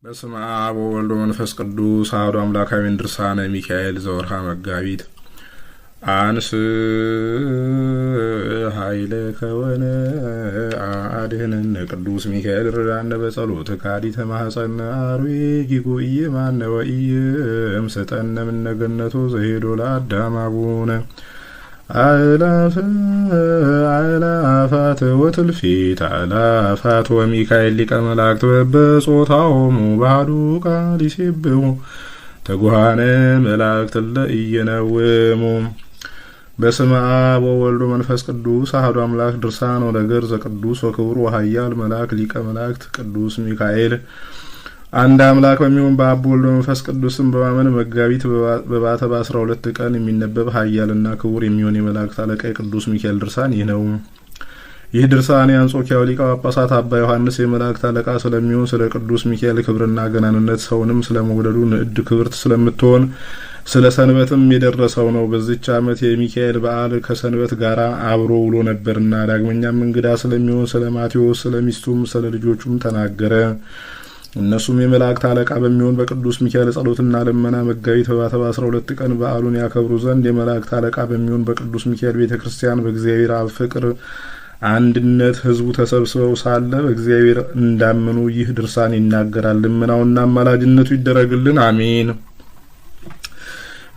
በስመ አብ ወወልድ ወመንፈስ ቅዱስ አሐዱ አምላክ አሜን። ድርሳነ ሚካኤል ዘወርሃ መጋቢት። አንስ ኃይለ ከወነ አድኅነነ ቅዱስ ሚካኤል ርዳነ በጸሎት ካዲተ ማኅፀነ አርዌ ጊጉይ ማነ ወኢይም ስጠነ ምነ ገነቶ ዘሄዶ ለአዳም አቡነ አእላፋት ወትልፊት አእላፋት ወሚካኤል ሊቀ መላእክት በጾታሆሙ ባህዱ ቃል ይሴብሑ ተጉሃነ መላእክት ለኢይነውሙ። በስመ አብ ወወልድ ወመንፈስ ቅዱስ አሐዱ አምላክ። ድርሳነ ወነገር ዘቅዱስ ወክቡር ወኃያል መልአክ ሊቀ መላእክት ቅዱስ ሚካኤል። አንድ አምላክ በሚሆን በአብ ወልድ መንፈስ ቅዱስም በማመን መጋቢት በባተ በ12 ቀን የሚነበብ ኃያልና ክቡር የሚሆን የመላእክት አለቃ የቅዱስ ሚካኤል ድርሳን ይህ ነው። ይህ ድርሳን የአንጾኪያው ሊቀ ጳጳሳት አባ ዮሐንስ የመላእክት አለቃ ስለሚሆን ስለ ቅዱስ ሚካኤል ክብርና ገናንነት ሰውንም ስለመውደዱ ንዕድ ክብርት ስለምትሆን ስለ ሰንበትም የደረሰው ነው። በዚች ዓመት የሚካኤል በዓል ከሰንበት ጋር አብሮ ውሎ ነበርና። ዳግመኛም እንግዳ ስለሚሆን ስለ ማቴዎስ ስለ ሚስቱም ስለ ልጆቹም ተናገረ። እነሱም የመላእክት አለቃ በሚሆን በቅዱስ ሚካኤል ጸሎትና ልመና መጋቢት በባተ በ12 ቀን በዓሉን ያከብሩ ዘንድ የመላእክት አለቃ በሚሆን በቅዱስ ሚካኤል ቤተክርስቲያን በእግዚአብሔር አብ ፍቅር አንድነት ሕዝቡ ተሰብስበው ሳለ በእግዚአብሔር እንዳመኑ ይህ ድርሳን ይናገራል። ልመናውና አማላጅነቱ ይደረግልን፣ አሜን።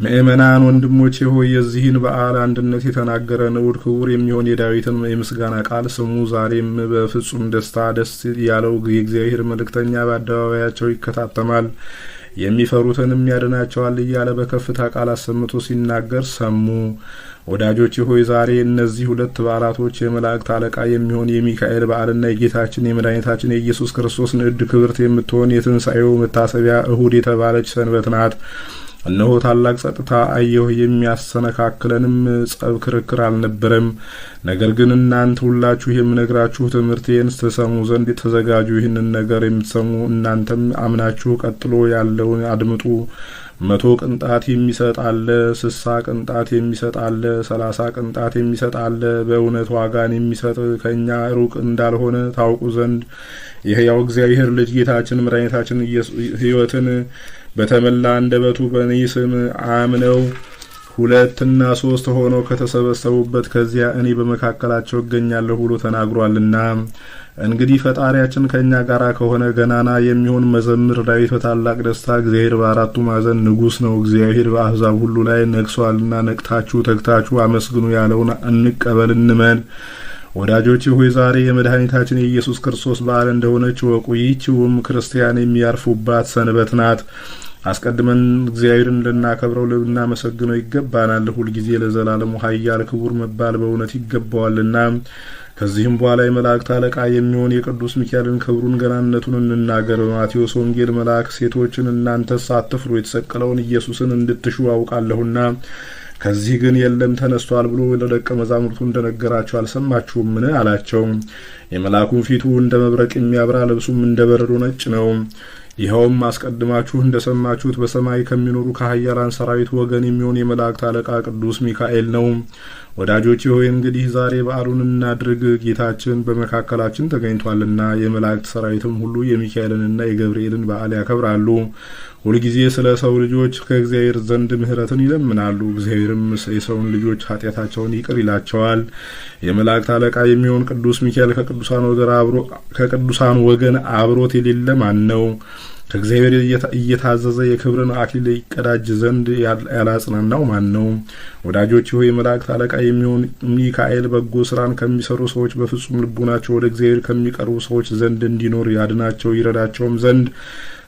ምእመናን ወንድሞቼ ሆይ የዚህን በዓል አንድነት የተናገረ ንዑድ ክቡር የሚሆን የዳዊትን የምስጋና ቃል ስሙ። ዛሬም በፍጹም ደስታ ደስ ያለው የእግዚአብሔር መልእክተኛ በአደባባያቸው ይከታተማል፣ የሚፈሩትንም ያድናቸዋል እያለ በከፍታ ቃል አሰምቶ ሲናገር ሰሙ። ወዳጆቼ ሆይ ዛሬ እነዚህ ሁለት በዓላቶች የመላእክት አለቃ የሚሆን የሚካኤል በዓልና የጌታችን የመድኃኒታችን የኢየሱስ ክርስቶስ ንዕድ ክብርት የምትሆን የትንሣኤው መታሰቢያ እሁድ የተባለች ሰንበት ናት። እነሆ ታላቅ ጸጥታ አየሁ፣ የሚያሰነካክለንም ጸብ ክርክር አልነበረም። ነገር ግን እናንተ ሁላችሁ የምነግራችሁ ትምህርቴን ትሰሙ ዘንድ ተዘጋጁ። ይህንን ነገር የምትሰሙ እናንተም አምናችሁ ቀጥሎ ያለውን አድምጡ። 100 ቅንጣት የሚሰጥ አለ፣ 60 ቅንጣት የሚሰጥ አለ፣ 30 ቅንጣት የሚሰጥ አለ። በእውነት ዋጋን የሚሰጥ ከእኛ ሩቅ እንዳልሆነ ታውቁ ዘንድ የሕያው እግዚአብሔር ልጅ ጌታችን መድኃኒታችን ሕይወትን በተመላ አንደበቱ በእኔ ስም አምነው 2 እና 3 ሆነው ከተሰበሰቡበት ከዚያ እኔ በመካከላቸው እገኛለሁ ብሎ ተናግሯልና። እንግዲህ ፈጣሪያችን ከእኛ ጋር ከሆነ ገናና የሚሆን መዘምር ዳዊት በታላቅ ደስታ እግዚአብሔር በአራቱ ማዕዘን ንጉሥ ነው፣ እግዚአብሔር በአሕዛብ ሁሉ ላይ ነግሷልና ነቅታችሁ ተግታችሁ አመስግኑ ያለውን እንቀበል እንመን። ወዳጆቼ ሆይ ዛሬ የመድኃኒታችን የኢየሱስ ክርስቶስ በዓል እንደሆነች ወቁ። ይህችውም ክርስቲያን የሚያርፉባት ሰንበት ናት። አስቀድመን እግዚአብሔርን ልናከብረው ልናመሰግነው ይገባናል። ሁልጊዜ ለዘላለሙ ኃያል ክቡር መባል በእውነት ይገባዋልና። ከዚህም በኋላ የመላእክት አለቃ የሚሆን የቅዱስ ሚካኤልን ክብሩን ገናንነቱን እንናገር። በማቴዎስ ወንጌል መልአክ ሴቶችን እናንተስ አትፍሩ፣ የተሰቀለውን ኢየሱስን እንድትሹ አውቃለሁና ከዚህ ግን የለም ተነስቷል ብሎ ለደቀ መዛሙርቱ እንደነገራቸው አልሰማችሁምን? አላቸው። የመልአኩን ፊቱ እንደ መብረቅ የሚያበራ ልብሱም እንደ በረዶ ነጭ ነው። ይኸውም አስቀድማችሁ እንደሰማችሁት በሰማይ ከሚኖሩ ከኃያላን ሰራዊት ወገን የሚሆን የመላእክት አለቃ ቅዱስ ሚካኤል ነው። ወዳጆቼ ሆይ እንግዲህ ዛሬ በዓሉን እናድርግ፣ ጌታችን በመካከላችን ተገኝቷልና። የመላእክት ሰራዊትም ሁሉ የሚካኤልንና የገብርኤልን በዓል ያከብራሉ። ሁልጊዜ ስለ ሰው ልጆች ከእግዚአብሔር ዘንድ ምሕረትን ይለምናሉ። እግዚአብሔርም የሰውን ልጆች ኃጢአታቸውን ይቅር ይላቸዋል። የመላእክት አለቃ የሚሆን ቅዱስ ሚካኤል ከቅዱሳን ወገን አብሮት የሌለ ማን ነው? ከእግዚአብሔር እየታዘዘ የክብርን አክሊል ይቀዳጅ ዘንድ ያላጽናናው ማን ነው? ወዳጆች ሆይ የመላእክት አለቃ የሚሆን ሚካኤል በጎ ስራን ከሚሰሩ ሰዎች በፍጹም ልቡናቸው ወደ እግዚአብሔር ከሚቀርቡ ሰዎች ዘንድ እንዲኖር ያድናቸው ይረዳቸውም ዘንድ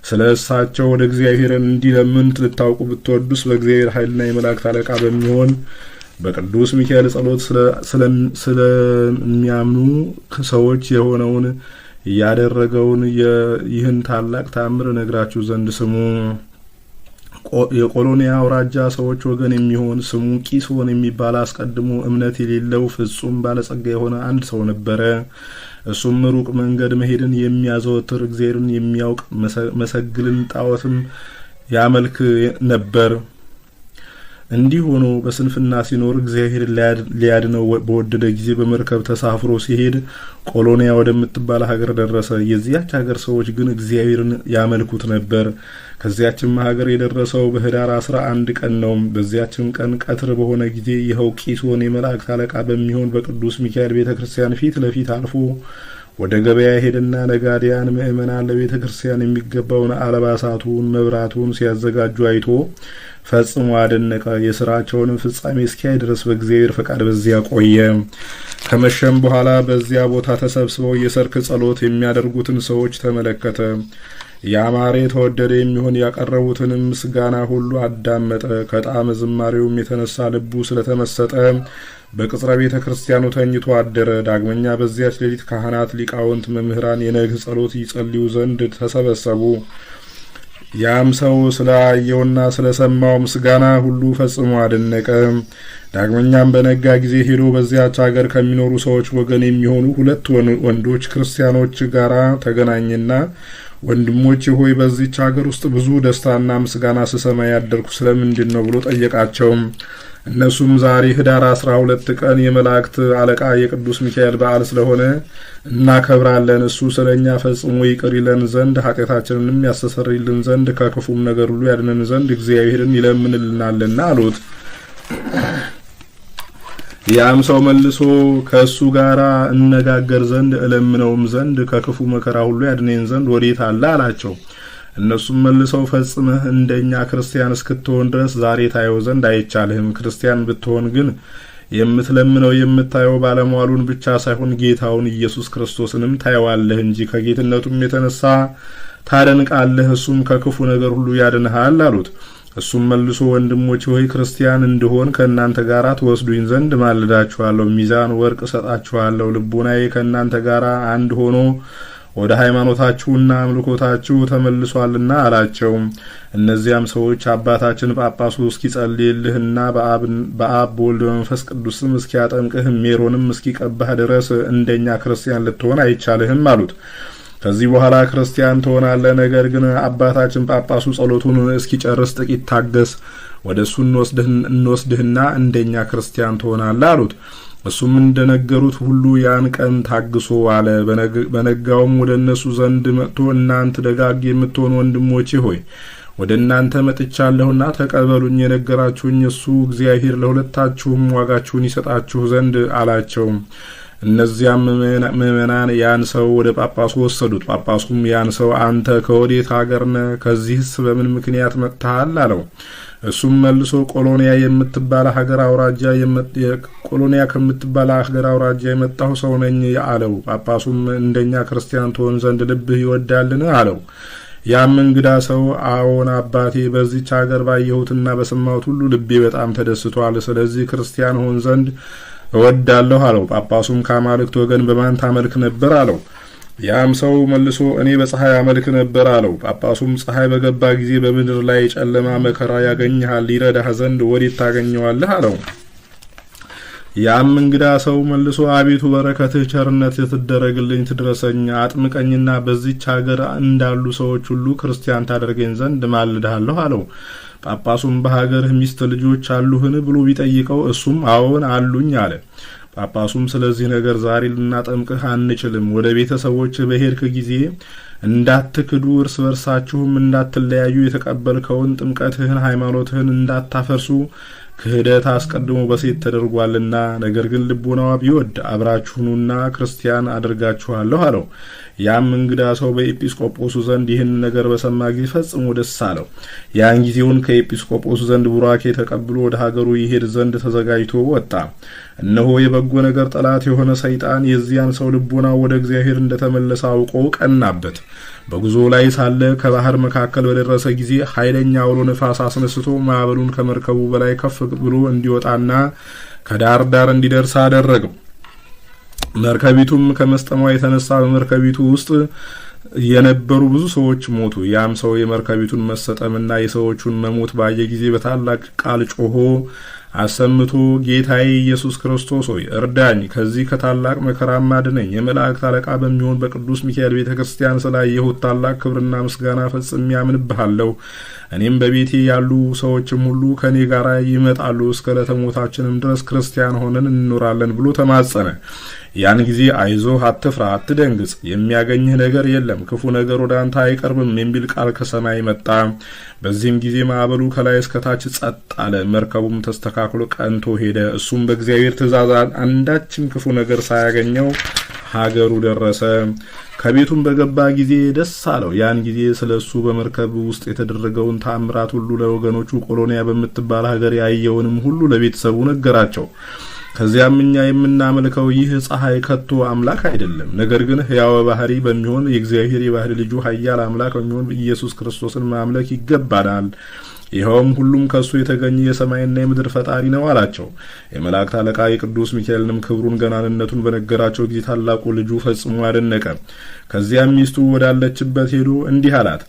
ስለ እሳቸው ወደ እግዚአብሔር እንዲለምን ልታውቁ ብትወዱስ በእግዚአብሔር ኃይልና የመላእክት አለቃ በሚሆን በቅዱስ ሚካኤል ጸሎት ስለሚያምኑ ሰዎች የሆነውን ያደረገውን ይህን ታላቅ ታምር ነግራችሁ ዘንድ ስሙ። የቆሎኒያ አውራጃ ሰዎች ወገን የሚሆን ስሙ ቂሶን የሚባል አስቀድሞ እምነት የሌለው ፍጹም ባለጸጋ የሆነ አንድ ሰው ነበረ። እሱም ሩቅ መንገድ መሄድን የሚያዘወትር እግዚአብሔርን የሚያውቅ መሰግልን ጣዖትም ያመልክ ነበር። እንዲህ ሆኖ በስንፍና ሲኖር እግዚአብሔር ሊያድነው በወደደ ጊዜ በመርከብ ተሳፍሮ ሲሄድ ቆሎንያ ወደምትባል ሀገር ደረሰ። የዚያች ሀገር ሰዎች ግን እግዚአብሔርን ያመልኩት ነበር። ከዚያችም ሀገር የደረሰው በህዳር 11 ቀን ነው። በዚያችም ቀን ቀትር በሆነ ጊዜ ይኸው ቂሶን የመላእክት አለቃ በሚሆን በቅዱስ ሚካኤል ቤተክርስቲያን ፊት ለፊት አልፎ ወደ ገበያ ሄደና ነጋዴያን ምእመናን ለቤተክርስቲያን የሚገባውን አለባሳቱን መብራቱን ሲያዘጋጁ አይቶ ፈጽሞ አደነቀ። የሥራቸውንም ፍጻሜ እስኪያይ ድረስ በእግዚአብሔር ፈቃድ በዚያ ቆየ። ከመሸም በኋላ በዚያ ቦታ ተሰብስበው የሰርክ ጸሎት የሚያደርጉትን ሰዎች ተመለከተ። ያማረ የተወደደ የሚሆን ያቀረቡትንም ምስጋና ሁሉ አዳመጠ። ከጣዕመ ዝማሬውም የተነሳ ልቡ ስለተመሰጠ በቅጽረ ቤተ ክርስቲያኑ ተኝቶ አደረ። ዳግመኛ በዚያች ሌሊት ካህናት፣ ሊቃውንት፣ መምህራን የነግህ ጸሎት ይጸልዩ ዘንድ ተሰበሰቡ። ያም ሰው ስላየውና ስለሰማው ምስጋና ሁሉ ፈጽሞ አደነቀ። ዳግመኛም በነጋ ጊዜ ሄዶ በዚያች ሀገር ከሚኖሩ ሰዎች ወገን የሚሆኑ 2 ወንዶች ክርስቲያኖች ጋራ ተገናኘና ወንድሞቼ ሆይ በዚህች ሀገር ውስጥ ብዙ ደስታና ምስጋና ስሰማ ያደርኩ ስለምንድን ነው ብሎ ጠየቃቸው። እነሱም ዛሬ ህዳር 12 ቀን የመላእክት አለቃ የቅዱስ ሚካኤል በዓል ስለሆነ እናከብራለን። እሱ ስለኛ ፈጽሞ ይቅር ይለን ዘንድ ኃጢአታችንንም ያስተሰርይልን ዘንድ ከክፉም ነገር ሁሉ ያድነን ዘንድ እግዚአብሔርን ይለምንልናልና አሉት። ያም ሰው መልሶ ከእሱ ጋር እነጋገር ዘንድ እለምነውም ዘንድ ከክፉ መከራ ሁሉ ያድነን ዘንድ ወዴት አለ አላቸው። እነሱም መልሰው ፈጽመህ እንደኛ ክርስቲያን እስክትሆን ድረስ ዛሬ ታየው ዘንድ አይቻልህም። ክርስቲያን ብትሆን ግን የምትለምነው የምታየው ባለሟሉን ብቻ ሳይሆን ጌታውን ኢየሱስ ክርስቶስንም ታየዋለህ እንጂ ከጌትነቱም የተነሳ ታደንቃለህ። እሱም ከክፉ ነገር ሁሉ ያድንሃል አሉት። እሱም መልሶ ወንድሞቼ ሆይ ክርስቲያን እንደሆን ከእናንተ ጋር ተወስዱኝ ዘንድ ማልዳችኋለሁ። ሚዛን ወርቅ ሰጣችኋለሁ። ልቡናዬ ከእናንተ ጋር አንድ ሆኖ ወደ ሃይማኖታችሁና አምልኮታችሁ ተመልሷልና አላቸው። እነዚያም ሰዎች አባታችን ጳጳሱ እስኪጸልይልህና በአብ በወልድ በመንፈስ ቅዱስም እስኪያጠምቅህ ሜሮንም እስኪቀባህ ድረስ እንደኛ ክርስቲያን ልትሆን አይቻልህም አሉት። ከዚህ በኋላ ክርስቲያን ትሆናለህ። ነገር ግን አባታችን ጳጳሱ ጸሎቱን እስኪጨርስ ጥቂት ታገስ፣ ወደሱ እንወስድህና እንደኛ ክርስቲያን ትሆናለህ አሉት። እሱም እንደነገሩት ሁሉ ያን ቀን ታግሶ አለ። በነጋውም ወደ እነሱ ዘንድ መጥቶ እናንተ ደጋግ የምትሆኑ ወንድሞቼ ሆይ ወደ እናንተ መጥቻለሁና ተቀበሉኝ። የነገራችሁኝ እሱ እግዚአብሔር ለሁለታችሁም ዋጋችሁን ይሰጣችሁ ዘንድ አላቸው። እነዚያም ምእመናን ያን ሰው ወደ ጳጳሱ ወሰዱት። ጳጳሱም ያን ሰው አንተ ከወዴት ሀገር ነህ? ከዚህስ በምን ምክንያት መጥተሃል? አለው። እሱም መልሶ ቆሎንያ ከምትባል ሀገር አውራጃ የመጣሁ ሰው ነኝ አለው። ጳጳሱም እንደኛ ክርስቲያን ትሆን ዘንድ ልብህ ይወዳልን? አለው። ያም እንግዳ ሰው አዎን አባቴ፣ በዚህች ሀገር ባየሁትና በሰማሁት ሁሉ ልቤ በጣም ተደስቷል። ስለዚህ ክርስቲያን ሆን ዘንድ እወዳለሁ አለው። ጳጳሱም ከአማልክት ወገን በማን ታመልክ ነበር? አለው። ያም ሰው መልሶ እኔ በፀሐይ አመልክ ነበር አለው። ጳጳሱም ፀሐይ በገባ ጊዜ በምድር ላይ ጨለማ መከራ ያገኝሃል፣ ይረዳህ ዘንድ ወዴት ታገኘዋለህ? አለው። ያም እንግዳ ሰው መልሶ አቤቱ በረከትህ ቸርነት ትደረግልኝ ትድረሰኝ፣ አጥምቀኝና በዚህች ሀገር እንዳሉ ሰዎች ሁሉ ክርስቲያን ታደርገኝ ዘንድ ማልድሃለሁ አለው። ጳጳሱም በሀገርህ ሚስት ልጆች አሉህን ብሎ ቢጠይቀው እሱም አዎን አሉኝ አለ። ጳጳሱም ስለዚህ ነገር ዛሬ ልናጠምቅህ አንችልም፣ ወደ ቤተሰቦች በሄድክ ጊዜ እንዳትክዱ እርስ በርሳችሁም እንዳትለያዩ የተቀበልከውን ጥምቀትህን ሃይማኖትህን እንዳታፈርሱ ክህደት አስቀድሞ በሴት ተደርጓልና፣ ነገር ግን ልቦናዋ ቢወድ አብራችሁኑና ክርስቲያን አድርጋችኋለሁ አለው። ያም እንግዳ ሰው በኤጲስቆጶሱ ዘንድ ይህን ነገር በሰማ ጊዜ ፈጽሞ ደስ አለው። ያን ጊዜውን ከኤጲስቆጶሱ ዘንድ ቡራኬ ተቀብሎ ወደ ሀገሩ ይሄድ ዘንድ ተዘጋጅቶ ወጣ። እነሆ የበጎ ነገር ጠላት የሆነ ሰይጣን የዚያን ሰው ልቦና ወደ እግዚአብሔር እንደተመለሰ አውቆ ቀናበት። በጉዞ ላይ ሳለ ከባህር መካከል በደረሰ ጊዜ ኃይለኛ አውሎ ነፋስ አስነስቶ ማዕበሉን ከመርከቡ በላይ ከፍ ብሎ እንዲወጣና ከዳር ዳር እንዲደርስ አደረገው። መርከቢቱም ከመስጠሟ የተነሳ በመርከቢቱ ውስጥ የነበሩ ብዙ ሰዎች ሞቱ። ያም ሰው የመርከቢቱን መሰጠምና የሰዎቹን መሞት ባየ ጊዜ በታላቅ ቃል ጮሆ አሰምቶ ጌታዬ ኢየሱስ ክርስቶስ ሆይ እርዳኝ፣ ከዚህ ከታላቅ መከራም አድነኝ። የመላእክት አለቃ በሚሆን በቅዱስ ሚካኤል ቤተክርስቲያን ስላየሁት ታላቅ ክብርና ምስጋና ፈጽሜ አምንብሃለሁ። እኔም በቤቴ ያሉ ሰዎችም ሁሉ ከኔ ጋር ይመጣሉ፣ እስከ ዕለተ ሞታችንም ድረስ ክርስቲያን ሆነን እንኖራለን ብሎ ተማጸነ። ያን ጊዜ አይዞህ፣ አትፍራ፣ አትደንግጽ፣ የሚያገኝህ ነገር የለም፣ ክፉ ነገር ወደ አንተ አይቀርብም የሚል ቃል ከሰማይ መጣ። በዚህም ጊዜ ማዕበሉ ከላይ እስከታች ጸጥ አለ፣ መርከቡም ተስተካክሎ ቀንቶ ሄደ። እሱም በእግዚአብሔር ትእዛዝ አንዳችም ክፉ ነገር ሳያገኘው ሀገሩ ደረሰ። ከቤቱም በገባ ጊዜ ደስ አለው። ያን ጊዜ ስለ እሱ በመርከብ ውስጥ የተደረገውን ተአምራት ሁሉ ለወገኖቹ ቆሎንያ በምትባል ሀገር ያየውንም ሁሉ ለቤተሰቡ ነገራቸው። ከዚያም እኛ የምናመልከው ይህ ፀሐይ ከቶ አምላክ አይደለም፣ ነገር ግን ሕያው ባህሪ በሚሆን የእግዚአብሔር የባህሪ ልጁ ኃያል አምላክ በሚሆን ኢየሱስ ክርስቶስን ማምለክ ይገባናል። ይኸውም ሁሉም ከሱ የተገኘ የሰማይና የምድር ፈጣሪ ነው አላቸው። የመላእክት አለቃ የቅዱስ ሚካኤልንም ክብሩን ገናንነቱን በነገራቸው ጊዜ ታላቁ ልጁ ፈጽሞ አደነቀ። ከዚያም ሚስቱ ወዳለችበት ሄዶ እንዲህ አላት፣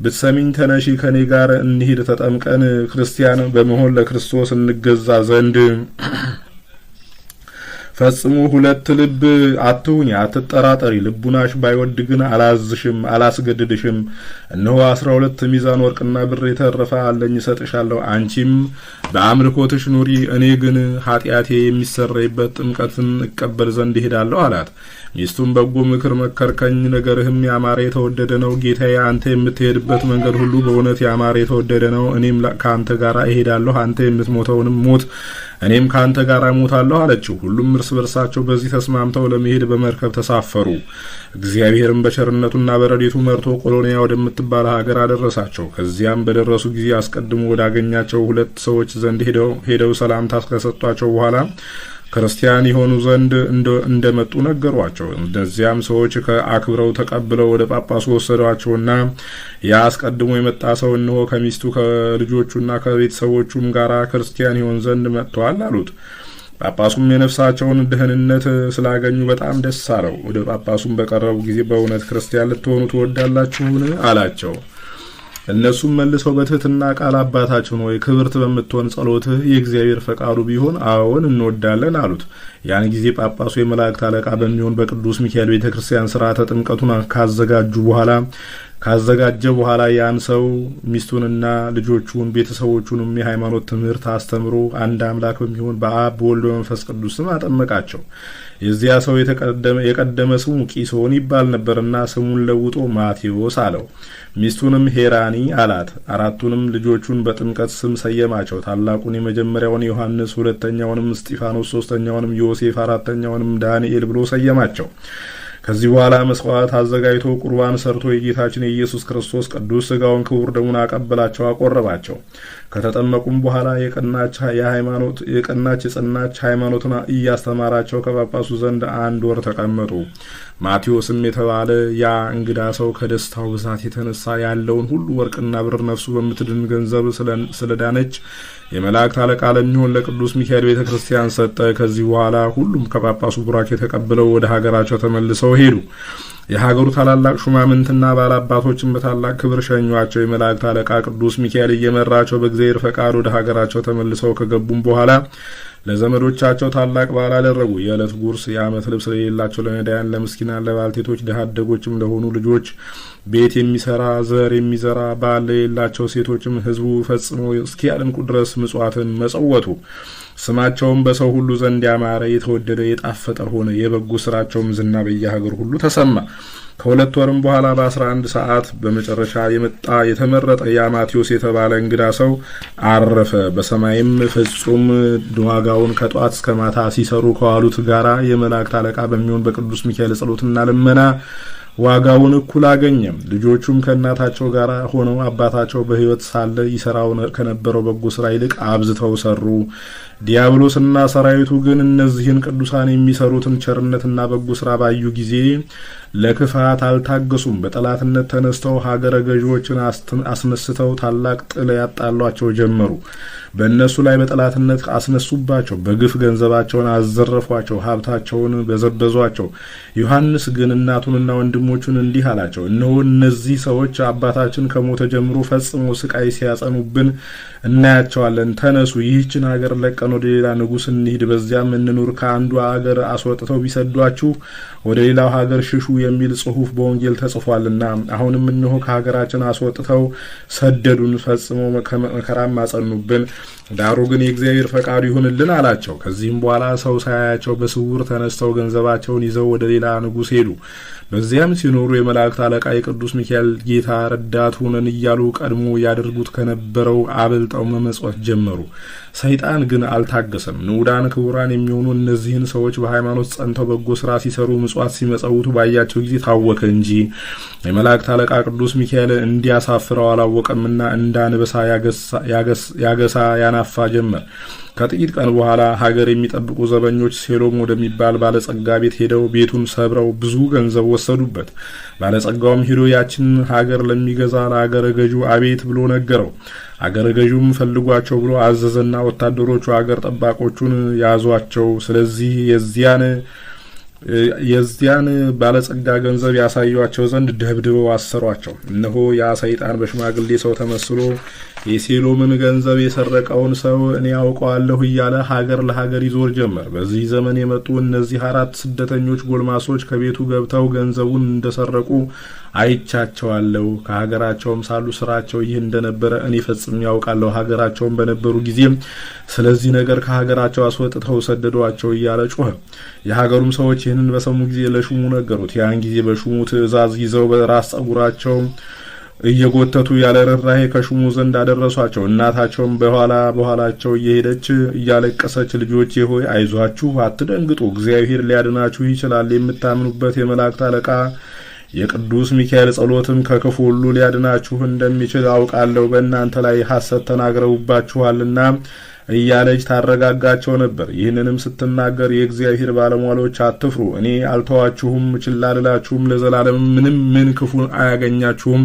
ብትሰሚኝ ተነሺ፣ ከኔ ጋር እንሂድ፣ ተጠምቀን ክርስቲያን በመሆን ለክርስቶስ እንገዛ ዘንድ ፈጽሞ ሁለት ልብ አትሁኝ፣ አትጠራጠሪ። ልቡናሽ ባይወድ ግን አላዝሽም፣ አላስገድድሽም። እነሆ 12 ሚዛን ወርቅና ብር የተረፈ አለኝ፣ እሰጥሻለሁ። አንቺም በአምልኮትሽ ኑሪ፣ እኔ ግን ኃጢአቴ የሚሰረይበት ጥምቀትን እቀበል ዘንድ እሄዳለሁ አላት። ሚስቱም በጎ ምክር መከርከኝ፣ ነገርህም ያማረ የተወደደ ነው። ጌታዬ አንተ የምትሄድበት መንገድ ሁሉ በእውነት ያማረ የተወደደ ነው። እኔም ከአንተ ጋር እሄዳለሁ፣ አንተ የምትሞተውንም ሞት እኔም ከአንተ ጋር እሞታለሁ አለችው። ሁሉም እርስ በርሳቸው በዚህ ተስማምተው ለመሄድ በመርከብ ተሳፈሩ። እግዚአብሔርም በቸርነቱና በረድኤቱ መርቶ ቆሎንያ ወደምትባል ሀገር አደረሳቸው። ከዚያም በደረሱ ጊዜ አስቀድሞ ወዳገኛቸው 2 ሰዎች ዘንድ ሄደው ሰላምታ ከሰጧቸው በኋላ ክርስቲያን የሆኑ ዘንድ እንደመጡ ነገሯቸው። እነዚያም ሰዎች ከአክብረው ተቀብለው ወደ ጳጳሱ ወሰዷቸውና ያ አስቀድሞ የመጣ ሰው እነሆ ከሚስቱ ከልጆቹና ከቤተሰቦቹም ጋር ክርስቲያን ይሆን ዘንድ መጥተዋል አሉት። ጳጳሱም የነፍሳቸውን ደህንነት ስላገኙ በጣም ደስ አለው። ወደ ጳጳሱም በቀረቡ ጊዜ በእውነት ክርስቲያን ልትሆኑ ትወዳላችሁን? አላቸው። እነሱም መልሰው በትህትና ቃል አባታችን ሆይ ክብርት በምትሆን ጸሎትህ የእግዚአብሔር ፈቃዱ ቢሆን አዎን እንወዳለን አሉት። ያን ጊዜ ጳጳሱ የመላእክት አለቃ በሚሆን በቅዱስ ሚካኤል ቤተክርስቲያን ሥርዓተ ጥምቀቱን ካዘጋጀ በኋላ ያን ሰው ሚስቱንና ልጆቹን ቤተሰቦቹንም የሃይማኖት ትምህርት አስተምሮ አንድ አምላክ በሚሆን በአብ በወልድ በመንፈስ ቅዱስ ስም አጠመቃቸው። የዚያ ሰው የቀደመ ስሙ ቂሶን ይባል ነበርና ስሙን ለውጦ ማቴዎስ አለው። ሚስቱንም ሄራኒ አላት። 4ቱንም ልጆቹን በጥምቀት ስም ሰየማቸው። ታላቁን የመጀመሪያውን ዮሐንስ፣ ሁለተኛውንም እስጢፋኖስ፣ ሶስተኛውንም ዮሴፍ፣ 4ተኛውንም ዳንኤል ብሎ ሰየማቸው። ከዚህ በኋላ መስዋዕት አዘጋጅቶ ቁርባን ሰርቶ የጌታችን የኢየሱስ ክርስቶስ ቅዱስ ሥጋውን ክቡር ደሙን አቀበላቸው፣ አቆረባቸው። ከተጠመቁም በኋላ የቀናች የጸናች ሃይማኖትን እያስተማራቸው ከጳጳሱ ዘንድ 1 ወር ተቀመጡ። ማቴዎስም የተባለ ያ እንግዳ ሰው ከደስታው ብዛት የተነሳ ያለውን ሁሉ ወርቅና ብር ነፍሱ በምትድን ገንዘብ ስለዳነች የመላእክት አለቃ ለሚሆን ለቅዱስ ሚካኤል ቤተክርስቲያን ሰጠ። ከዚህ በኋላ ሁሉም ከጳጳሱ ቡራኬ ተቀብለው ወደ ሀገራቸው ተመልሰው ሄዱ። የሀገሩ ታላላቅ ሹማምንትና ባላባቶችን በታላቅ ክብር ሸኟቸው። የመላእክት አለቃ ቅዱስ ሚካኤል እየመራቸው በእግዚአብሔር ፈቃድ ወደ ሀገራቸው ተመልሰው ከገቡም በኋላ ለዘመዶቻቸው ታላቅ በዓል አደረጉ። የዕለት ጉርስ፣ የዓመት ልብስ ለሌላቸው፣ ለነዳያን፣ ለምስኪናን፣ ለባልቴቶች፣ ድሀ አደጎችም ለሆኑ ልጆች ቤት የሚሰራ ዘር የሚዘራ ባል ለሌላቸው ሴቶችም ሕዝቡ ፈጽመው እስኪያልቁ ድረስ ምጽዋትን መጸወቱ። ስማቸውም በሰው ሁሉ ዘንድ ያማረ የተወደደ የጣፈጠ ሆነ። የበጎ ስራቸውም ዝና በየሀገሩ ሁሉ ተሰማ። ከ2 ወርም በኋላ በ11 ሰዓት በመጨረሻ የመጣ የተመረጠ የማቴዎስ የተባለ እንግዳ ሰው አረፈ። በሰማይም ፍጹም ዋጋውን ከጧት እስከ ማታ ሲሰሩ ከዋሉት ጋራ የመላእክት አለቃ በሚሆን በቅዱስ ሚካኤል ጸሎትና ልመና ዋጋውን እኩል አገኘም። ልጆቹም ከእናታቸው ጋር ሆነው አባታቸው በሕይወት ሳለ ይሰራው ከነበረው በጎ ስራ ይልቅ አብዝተው ሰሩ። ዲያብሎስና ሰራዊቱ ግን እነዚህን ቅዱሳን የሚሰሩትን ቸርነትና በጎ ስራ ባዩ ጊዜ ለክፋት አልታገሱም። በጠላትነት ተነስተው ሀገረ ገዢዎችን አስነስተው ታላቅ ጥል ያጣሏቸው ጀመሩ። በእነሱ ላይ በጠላትነት አስነሱባቸው። በግፍ ገንዘባቸውን አዘረፏቸው፣ ሀብታቸውን በዘበዟቸው። ዮሐንስ ግን እናቱንና ወንድሞቹን እንዲህ አላቸው፣ እነሆ እነዚህ ሰዎች አባታችን ከሞተ ጀምሮ ፈጽሞ ስቃይ ሲያጸኑብን እናያቸዋለን። ተነሱ፣ ይህችን ሀገር ለቀን ወደ ሌላ ንጉሥ እንሂድ፣ በዚያም እንኑር። ከአንዱ ሀገር አስወጥተው ቢሰዷችሁ ወደ ሌላው ሀገር ሽሹ የሚል ጽሑፍ በወንጌል ተጽፏልና፣ አሁንም እነሆ ከሀገራችን አስወጥተው ሰደዱን፣ ፈጽሞ መከራም አጸኑብን። ዳሩ ግን የእግዚአብሔር ፈቃዱ ይሁንልን አላቸው። ከዚህም በኋላ ሰው ሳያያቸው በስውር ተነስተው ገንዘባቸውን ይዘው ወደ ሌላ ንጉሥ ሄዱ። በዚያም ሲኖሩ የመላእክት አለቃ የቅዱስ ሚካኤል ጌታ ረዳት ሁነን እያሉ ቀድሞ ያደርጉት ከነበረው አብልጠው መመጽወት ጀመሩ። ሰይጣን ግን አልታገሰም። ንዑዳን ክቡራን የሚሆኑ እነዚህን ሰዎች በሃይማኖት ጸንተው በጎ ስራ ሲሰሩ ምጽዋት ሲመጸውቱ ባያቸው ጊዜ ታወከ እንጂ የመላእክት አለቃ ቅዱስ ሚካኤል እንዲያሳፍረው አላወቀምና እንዳንበሳ ያገሳ ያናፋ ጀመር። ከጥቂት ቀን በኋላ ሀገር የሚጠብቁ ዘበኞች ሴሎም ወደሚባል ባለጸጋ ቤት ሄደው ቤቱን ሰብረው ብዙ ገንዘብ ወሰዱበት። ባለጸጋውም ሄዶ ያችን ሀገር ለሚገዛ ለሀገረ ገዢው አቤት ብሎ ነገረው። አገረ ገዢውም ፈልጓቸው ብሎ አዘዘና ወታደሮቹ አገር ጠባቆቹን ያዟቸው። ስለዚህ የዚያን ባለጸጋ ገንዘብ ያሳዩአቸው ዘንድ ደብድበው አሰሯቸው። እነሆ ያ ሰይጣን በሽማግሌ ሰው ተመስሎ የሴሎምን ገንዘብ የሰረቀውን ሰው እኔ ያውቀዋለሁ እያለ ሀገር ለሀገር ይዞር ጀመር። በዚህ ዘመን የመጡ እነዚህ 4 ስደተኞች ጎልማሶች ከቤቱ ገብተው ገንዘቡን እንደሰረቁ አይቻቸዋለሁ። ከሀገራቸውም ሳሉ ስራቸው ይህ እንደነበረ እኔ ፈጽሜ ያውቃለሁ። ሀገራቸውም በነበሩ ጊዜም ስለዚህ ነገር ከሀገራቸው አስወጥተው ሰደዷቸው እያለ ጮኸ። የሀገሩም ሰዎች ይህንን በሰሙ ጊዜ ለሹሙ ነገሩት። ያን ጊዜ በሹሙ ትእዛዝ ይዘው በራስ ጸጉራቸው እየጎተቱ ያለ ርኅራኄ ከሹሙ ዘንድ አደረሷቸው። እናታቸውም በኋላቸው እየሄደች እያለቀሰች ልጆቼ ሆይ አይዟችሁ፣ አትደንግጡ፣ እግዚአብሔር ሊያድናችሁ ይችላል። የምታምኑበት የመላእክት አለቃ የቅዱስ ሚካኤል ጸሎትም ከክፉ ሁሉ ሊያድናችሁ እንደሚችል አውቃለሁ። በእናንተ ላይ ሐሰት ተናግረውባችኋልና እያለች ታረጋጋቸው ነበር። ይህንንም ስትናገር የእግዚአብሔር ባለሟሎች አትፍሩ፣ እኔ አልተዋችሁም፣ ችላ ልላችሁም፣ ለዘላለም ምን ክፉ አያገኛችሁም።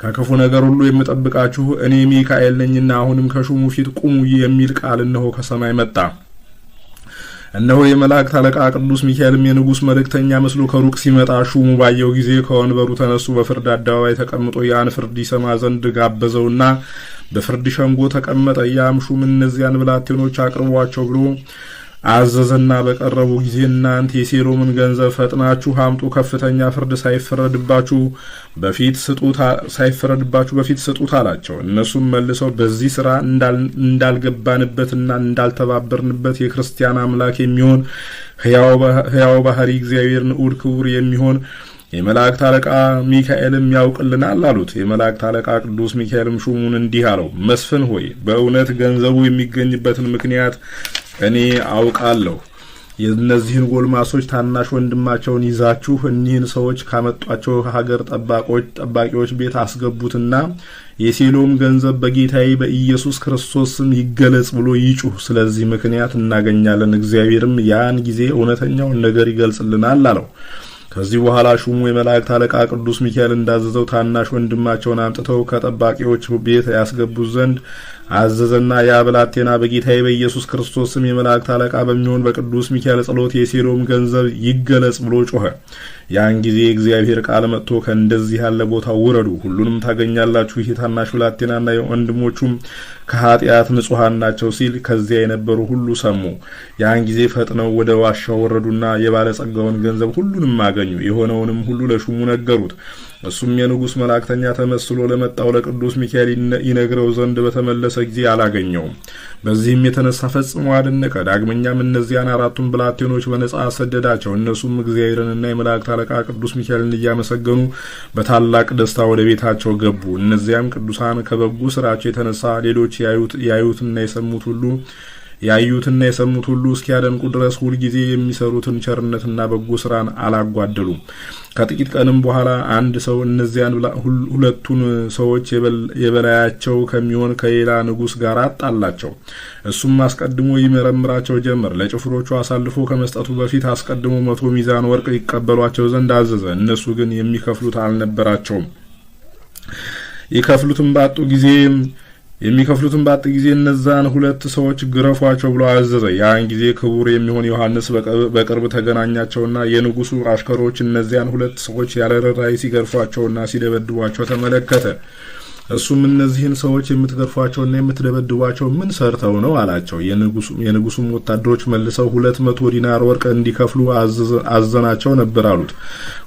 ከክፉ ነገር ሁሉ የምጠብቃችሁ እኔ ሚካኤል ነኝና አሁንም ከሹሙ ፊት ቁሙ የሚል ቃል እነሆ ከሰማይ መጣ። እነሆ የመላእክት አለቃ ቅዱስ ሚካኤልም የንጉሥ መልእክተኛ መስሎ ከሩቅ ሲመጣ ሹሙ ባየው ጊዜ ከወንበሩ ተነሱ። በፍርድ አደባባይ ተቀምጦ ያን ፍርድ ይሰማ ዘንድ ጋበዘውና በፍርድ ሸንጎ ተቀመጠ። ያም ሹም እነዚያን ብላቴኖች አቅርቧቸው ብሎ አዘዘና በቀረቡ ጊዜ እናንተ የሴሎምን ገንዘብ ፈጥናችሁ አምጡ፣ ከፍተኛ ፍርድ ሳይፈረድባችሁ በፊት ስጡት አላቸው። እነሱም መልሰው በዚህ ስራ እንዳልገባንበትና እንዳልተባበርንበት የክርስቲያን አምላክ የሚሆን ሕያው ባህሪ እግዚአብሔር ንዑድ ክቡር የሚሆን የመላእክት አለቃ ሚካኤልም ያውቅልናል አሉት። የመላእክት አለቃ ቅዱስ ሚካኤልም ሹሙን እንዲህ አለው፣ መስፍን ሆይ በእውነት ገንዘቡ የሚገኝበትን ምክንያት እኔ አውቃለሁ። የእነዚህን ጎልማሶች ታናሽ ወንድማቸውን ይዛችሁ እኒህን ሰዎች ካመጧቸው ሀገር ጠባቂዎች ቤት አስገቡትና የሴሎም ገንዘብ በጌታዬ በኢየሱስ ክርስቶስ ስም ይገለጽ ብሎ ይጩህ። ስለዚህ ምክንያት እናገኛለን፣ እግዚአብሔርም ያን ጊዜ እውነተኛውን ነገር ይገልጽልናል አለው። ከዚህ በኋላ ሹሙ የመላእክት አለቃ ቅዱስ ሚካኤል እንዳዘዘው ታናሽ ወንድማቸውን አምጥተው ከጠባቂዎች ቤት ያስገቡት ዘንድ አዘዘና ያ ብላቴና በጌታዬ በኢየሱስ ክርስቶስ ስም የመላእክት አለቃ በሚሆን በቅዱስ ሚካኤል ጸሎት የሴሎም ገንዘብ ይገለጽ ብሎ ጮኸ። ያን ጊዜ እግዚአብሔር ቃል መጥቶ ከእንደዚህ ያለ ቦታ ውረዱ፣ ሁሉንም ታገኛላችሁ፣ ይህ ታናሽ ብላቴናና የወንድሞቹም ከኃጢአት ንጹሐን ናቸው ሲል ከዚያ የነበሩ ሁሉ ሰሙ። ያን ጊዜ ፈጥነው ወደ ዋሻው ወረዱና የባለጸጋውን ገንዘብ ሁሉንም አገኙ። የሆነውንም ሁሉ ለሹሙ ነገሩት። እሱም የንጉሥ መላእክተኛ ተመስሎ ለመጣው ለቅዱስ ሚካኤል ይነግረው ዘንድ በተመለሰ ጊዜ አላገኘውም። በዚህም የተነሳ ፈጽሞ አደነቀ። ዳግመኛም እነዚያን 4ቱን ብላቴኖች በነጻ አሰደዳቸው። እነሱም እግዚአብሔርንና የመላእክት አለቃ ቅዱስ ሚካኤልን እያመሰገኑ በታላቅ ደስታ ወደ ቤታቸው ገቡ። እነዚያም ቅዱሳን ከበጎ ስራቸው የተነሳ ሌሎች ያዩትና የሰሙት ሁሉ ያዩትና የሰሙት ሁሉ እስኪያደንቁ ድረስ ሁሉ ጊዜ የሚሰሩትን ቸርነትና በጎ ስራን አላጓደሉም። ከጥቂት ቀንም በኋላ አንድ ሰው እነዚያን ሁለቱን ሰዎች የበላያቸው ከሚሆን ከሌላ ንጉስ ጋር አጣላቸው። እሱም አስቀድሞ ይመረምራቸው ጀመር። ለጭፍሮቹ አሳልፎ ከመስጠቱ በፊት አስቀድሞ 100 ሚዛን ወርቅ ይቀበሏቸው ዘንድ አዘዘ። እነሱ ግን የሚከፍሉት አልነበራቸውም። የሚከፍሉትን ባጡ ጊዜ እነዛን ሁለት ሰዎች ግረፏቸው ብሎ አዘዘ። ያን ጊዜ ክቡር የሚሆን ዮሐንስ በቅርብ ተገናኛቸውና የንጉሱ አሽከሮች እነዚያን ሁለት ሰዎች ያለ ርኅራኄ ሲገርፏቸውና ሲደበድቧቸው ተመለከተ። እሱም እነዚህን ሰዎች የምትገርፏቸውና የምትደበድቧቸው ምን ሰርተው ነው አላቸው። የንጉሱም ወታደሮች መልሰው 200 ዲናር ወርቅ እንዲከፍሉ አዘናቸው ነበር አሉት።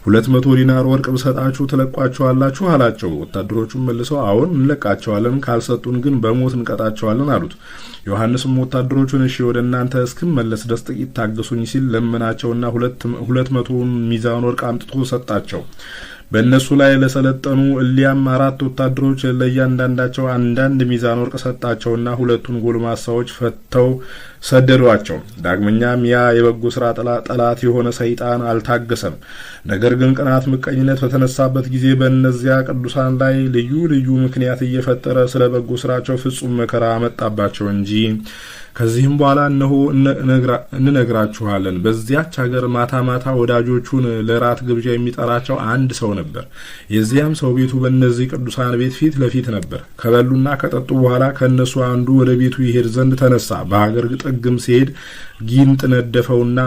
200 ዲናር ወርቅ ብሰጣችሁ ትለቋቸዋላችሁ አላቸው። ወታደሮቹም መልሰው አዎን እንለቃቸዋለን፣ ካልሰጡን ግን በሞት እንቀጣቸዋለን አሉት። ዮሐንስም ወታደሮቹን እሺ ወደ እናንተ እስክመለስ ድረስ ጥቂት ታገሱኝ ሲል ለመናቸውና 200 ሚዛን ወርቅ አምጥቶ ሰጣቸው። በእነሱ ላይ ለሰለጠኑ እሊያም 4 ወታደሮች ለእያንዳንዳቸው አንዳንድ ሚዛን ወርቅ ሰጣቸውና ሁለቱን ጎልማሳዎች ፈተው ሰደዷቸው። ዳግመኛም ያ የበጎ ስራ ጠላት የሆነ ሰይጣን አልታገሰም። ነገር ግን ቅናት፣ ምቀኝነት በተነሳበት ጊዜ በእነዚያ ቅዱሳን ላይ ልዩ ልዩ ምክንያት እየፈጠረ ስለ በጎ ስራቸው ፍጹም መከራ አመጣባቸው እንጂ። ከዚህም በኋላ እነሆ እንነግራችኋለን። በዚያች ሀገር ማታ ማታ ወዳጆቹን ለራት ግብዣ የሚጠራቸው አንድ ሰው ነበር። የዚያም ሰው ቤቱ በእነዚህ ቅዱሳን ቤት ፊት ለፊት ነበር። ከበሉና ከጠጡ በኋላ ከእነሱ አንዱ ወደ ቤቱ ይሄድ ዘንድ ተነሳ። በሀገር ጥግም ሲሄድ ጊንጥ ነደፈውና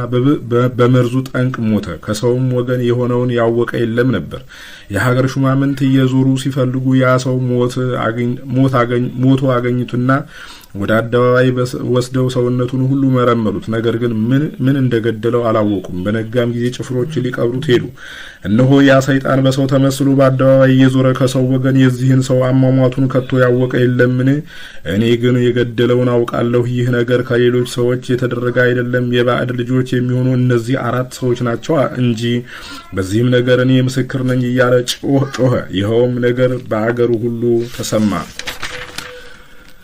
በመርዙ ጠንቅ ሞተ። ከሰውም ወገን የሆነውን ያወቀ የለም ነበር። የሀገር ሹማምንት እየዞሩ ሲፈልጉ ያ ሰው ሞቶ አገኙትና ወደ አደባባይ ወስደው ሰውነቱን ሁሉ መረመሩት። ነገር ግን ምን እንደገደለው አላወቁም። በነጋም ጊዜ ጭፍሮች ሊቀብሩት ሄዱ። እነሆ ያ ሰይጣን በሰው ተመስሎ በአደባባይ እየዞረ ከሰው ወገን የዚህን ሰው አሟሟቱን ከቶ ያወቀ የለምን? እኔ ግን የገደለውን አውቃለሁ። ይህ ነገር ከሌሎች ሰዎች የተደረገ አይደለም፣ የባዕድ ልጆች የሚሆኑ እነዚህ 4 ሰዎች ናቸው እንጂ። በዚህም ነገር እኔ ምስክር ነኝ እያለ ጮኸ። ይኸውም ነገር በአገሩ ሁሉ ተሰማ።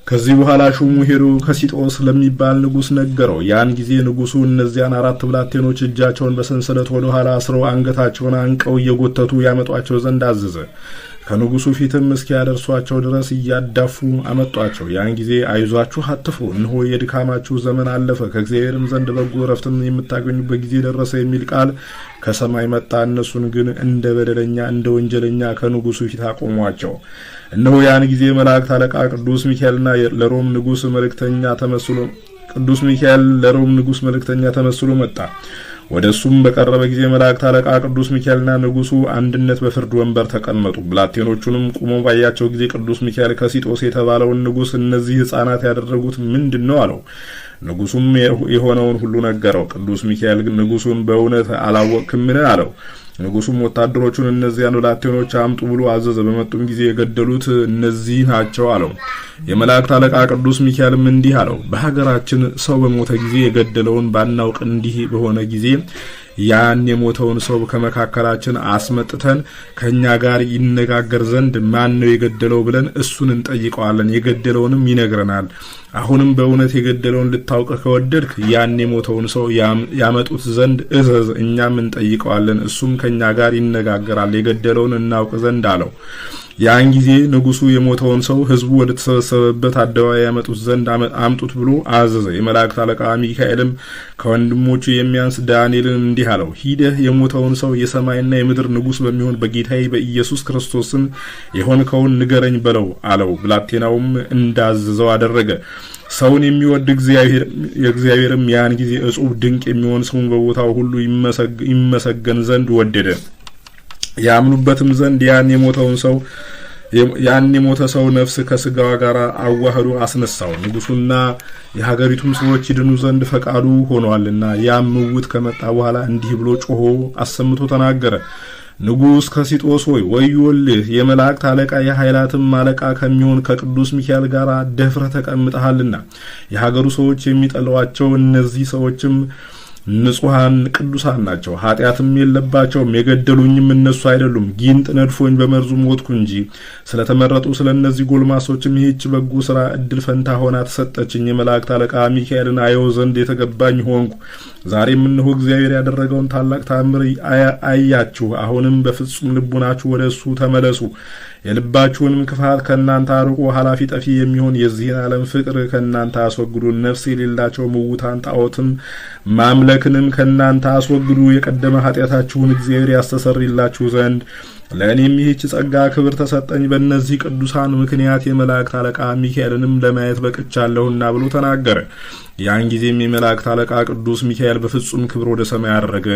ከዚህ በኋላ ሹሙ ሄዶ ከሲጦስ ለሚባል ንጉስ ነገረው። ያን ጊዜ ንጉሱ እነዚያን 4 ብላቴኖች እጃቸውን በሰንሰለት ወደ ኋላ አስረው አንገታቸውን አንቀው እየጎተቱ ያመጧቸው ዘንድ አዘዘ። ከንጉሱ ፊትም እስኪያደርሷቸው ድረስ እያዳፉ አመጧቸው። ያን ጊዜ አይዟችሁ፣ አትፍሩ፣ እነሆ የድካማችሁ ዘመን አለፈ፣ ከእግዚአብሔርም ዘንድ በጎ ዕረፍትን የምታገኙበት ጊዜ ደረሰ የሚል ቃል ከሰማይ መጣ። እነሱን ግን እንደ በደለኛ እንደ ወንጀለኛ ከንጉሱ ፊት አቆሟቸው። እነሆ ያን ጊዜ መላእክት አለቃ ቅዱስ ሚካኤልና ለሮም ንጉስ መልእክተኛ ተመስሎ መጣ። ወደሱም በቀረበ ጊዜ መላእክት አለቃ ቅዱስ ሚካኤልና ንጉሱ አንድነት በፍርድ ወንበር ተቀመጡ። ብላቴኖቹንም ቆመው ባያቸው ጊዜ ቅዱስ ሚካኤል ከሲጦስ የተባለውን ንጉስ እነዚህ ሕፃናት ያደረጉት ምንድነው አለው። ንጉሱም የሆነውን ሁሉ ነገረው። ቅዱስ ሚካኤል ግን ንጉሱን በእውነት አላወቅክምን አለው። ንጉሱም ወታደሮቹን እነዚያን ብላቴኖች አምጡ ብሎ አዘዘ። በመጡም ጊዜ የገደሉት እነዚህ ናቸው አለው። የመላእክት አለቃ ቅዱስ ሚካኤልም እንዲህ አለው፣ በሀገራችን ሰው በሞተ ጊዜ የገደለውን ባናውቅ እንዲህ በሆነ ጊዜ ያን የሞተውን ሰው ከመካከላችን አስመጥተን ከኛ ጋር ይነጋገር ዘንድ ማን ነው የገደለው ብለን እሱን እንጠይቀዋለን፣ የገደለውንም ይነግረናል። አሁንም በእውነት የገደለውን ልታውቅ ከወደድክ ያን የሞተውን ሰው ያመጡት ዘንድ እዘዝ፣ እኛም እንጠይቀዋለን፣ እሱም ከኛ ጋር ይነጋገራል፣ የገደለውን እናውቅ ዘንድ አለው። ያን ጊዜ ንጉሱ የሞተውን ሰው ህዝቡ ወደ ተሰበሰበበት አደባባይ ያመጡት ዘንድ አምጡት ብሎ አዘዘ። የመላእክት አለቃ ሚካኤልም ከወንድሞቹ የሚያንስ ዳንኤልን እንዲህ አለው፣ ሂደህ የሞተውን ሰው የሰማይና የምድር ንጉስ በሚሆን በጌታዬ በኢየሱስ ክርስቶስም የሆንከውን ንገረኝ በለው አለው። ብላቴናውም እንዳዘዘው አደረገ። ሰውን የሚወድ እግዚአብሔርም ያን ጊዜ እጹብ ድንቅ የሚሆን ስሙን በቦታው ሁሉ ይመሰገን ዘንድ ወደደ። ያምኑበትም ዘንድ ያን የሞተ ሰው ነፍስ ከስጋዋ ጋር አዋህዶ አስነሳው። ንጉሱና የሀገሪቱም ሰዎች ይድኑ ዘንድ ፈቃዱ ሆኗልና። ያም ምውት ከመጣ በኋላ እንዲህ ብሎ ጮሆ አሰምቶ ተናገረ። ንጉስ ከሲጦስ ሆይ ወዮልህ! የመላእክት አለቃ የኃይላትም አለቃ ከሚሆን ከቅዱስ ሚካኤል ጋር ደፍረህ ተቀምጠሃልና። የሀገሩ ሰዎች የሚጠሏቸው እነዚህ ሰዎችም ንጹሃን ቅዱሳን ናቸው፣ ኃጢአትም የለባቸውም። የገደሉኝም እነሱ አይደሉም፣ ጊንጥ ነድፎኝ በመርዙ ሞትኩ እንጂ። ስለተመረጡ ስለነዚህ ጎልማሶችም ይህች በጎ ስራ እድል ፈንታ ሆና ተሰጠችኝ። የመላእክት አለቃ ሚካኤልን አየው ዘንድ የተገባኝ ሆንኩ። ዛሬም እነሆ እግዚአብሔር ያደረገውን ታላቅ ተአምር አያችሁ። አሁንም በፍጹም ልቡናችሁ ወደ እሱ ተመለሱ። የልባችሁንም ክፋት ከእናንተ አርቆ ኃላፊ ጠፊ የሚሆን የዚህን ዓለም ፍቅር ከእናንተ አስወግዱ። ነፍስ የሌላቸው ምውታን ጣዖትን ማምለክንም ከእናንተ አስወግዱ። የቀደመ ኃጢአታችሁን እግዚአብሔር ያስተሰርይላችሁ ዘንድ ለእኔም ይህች ጸጋ ክብር ተሰጠኝ። በእነዚህ ቅዱሳን ምክንያት የመላእክት አለቃ ሚካኤልንም ለማየት በቅቻለሁና ብሎ ተናገረ። ያን ጊዜም የመላእክት አለቃ ቅዱስ ሚካኤል በፍጹም ክብር ወደ ሰማይ አረገ።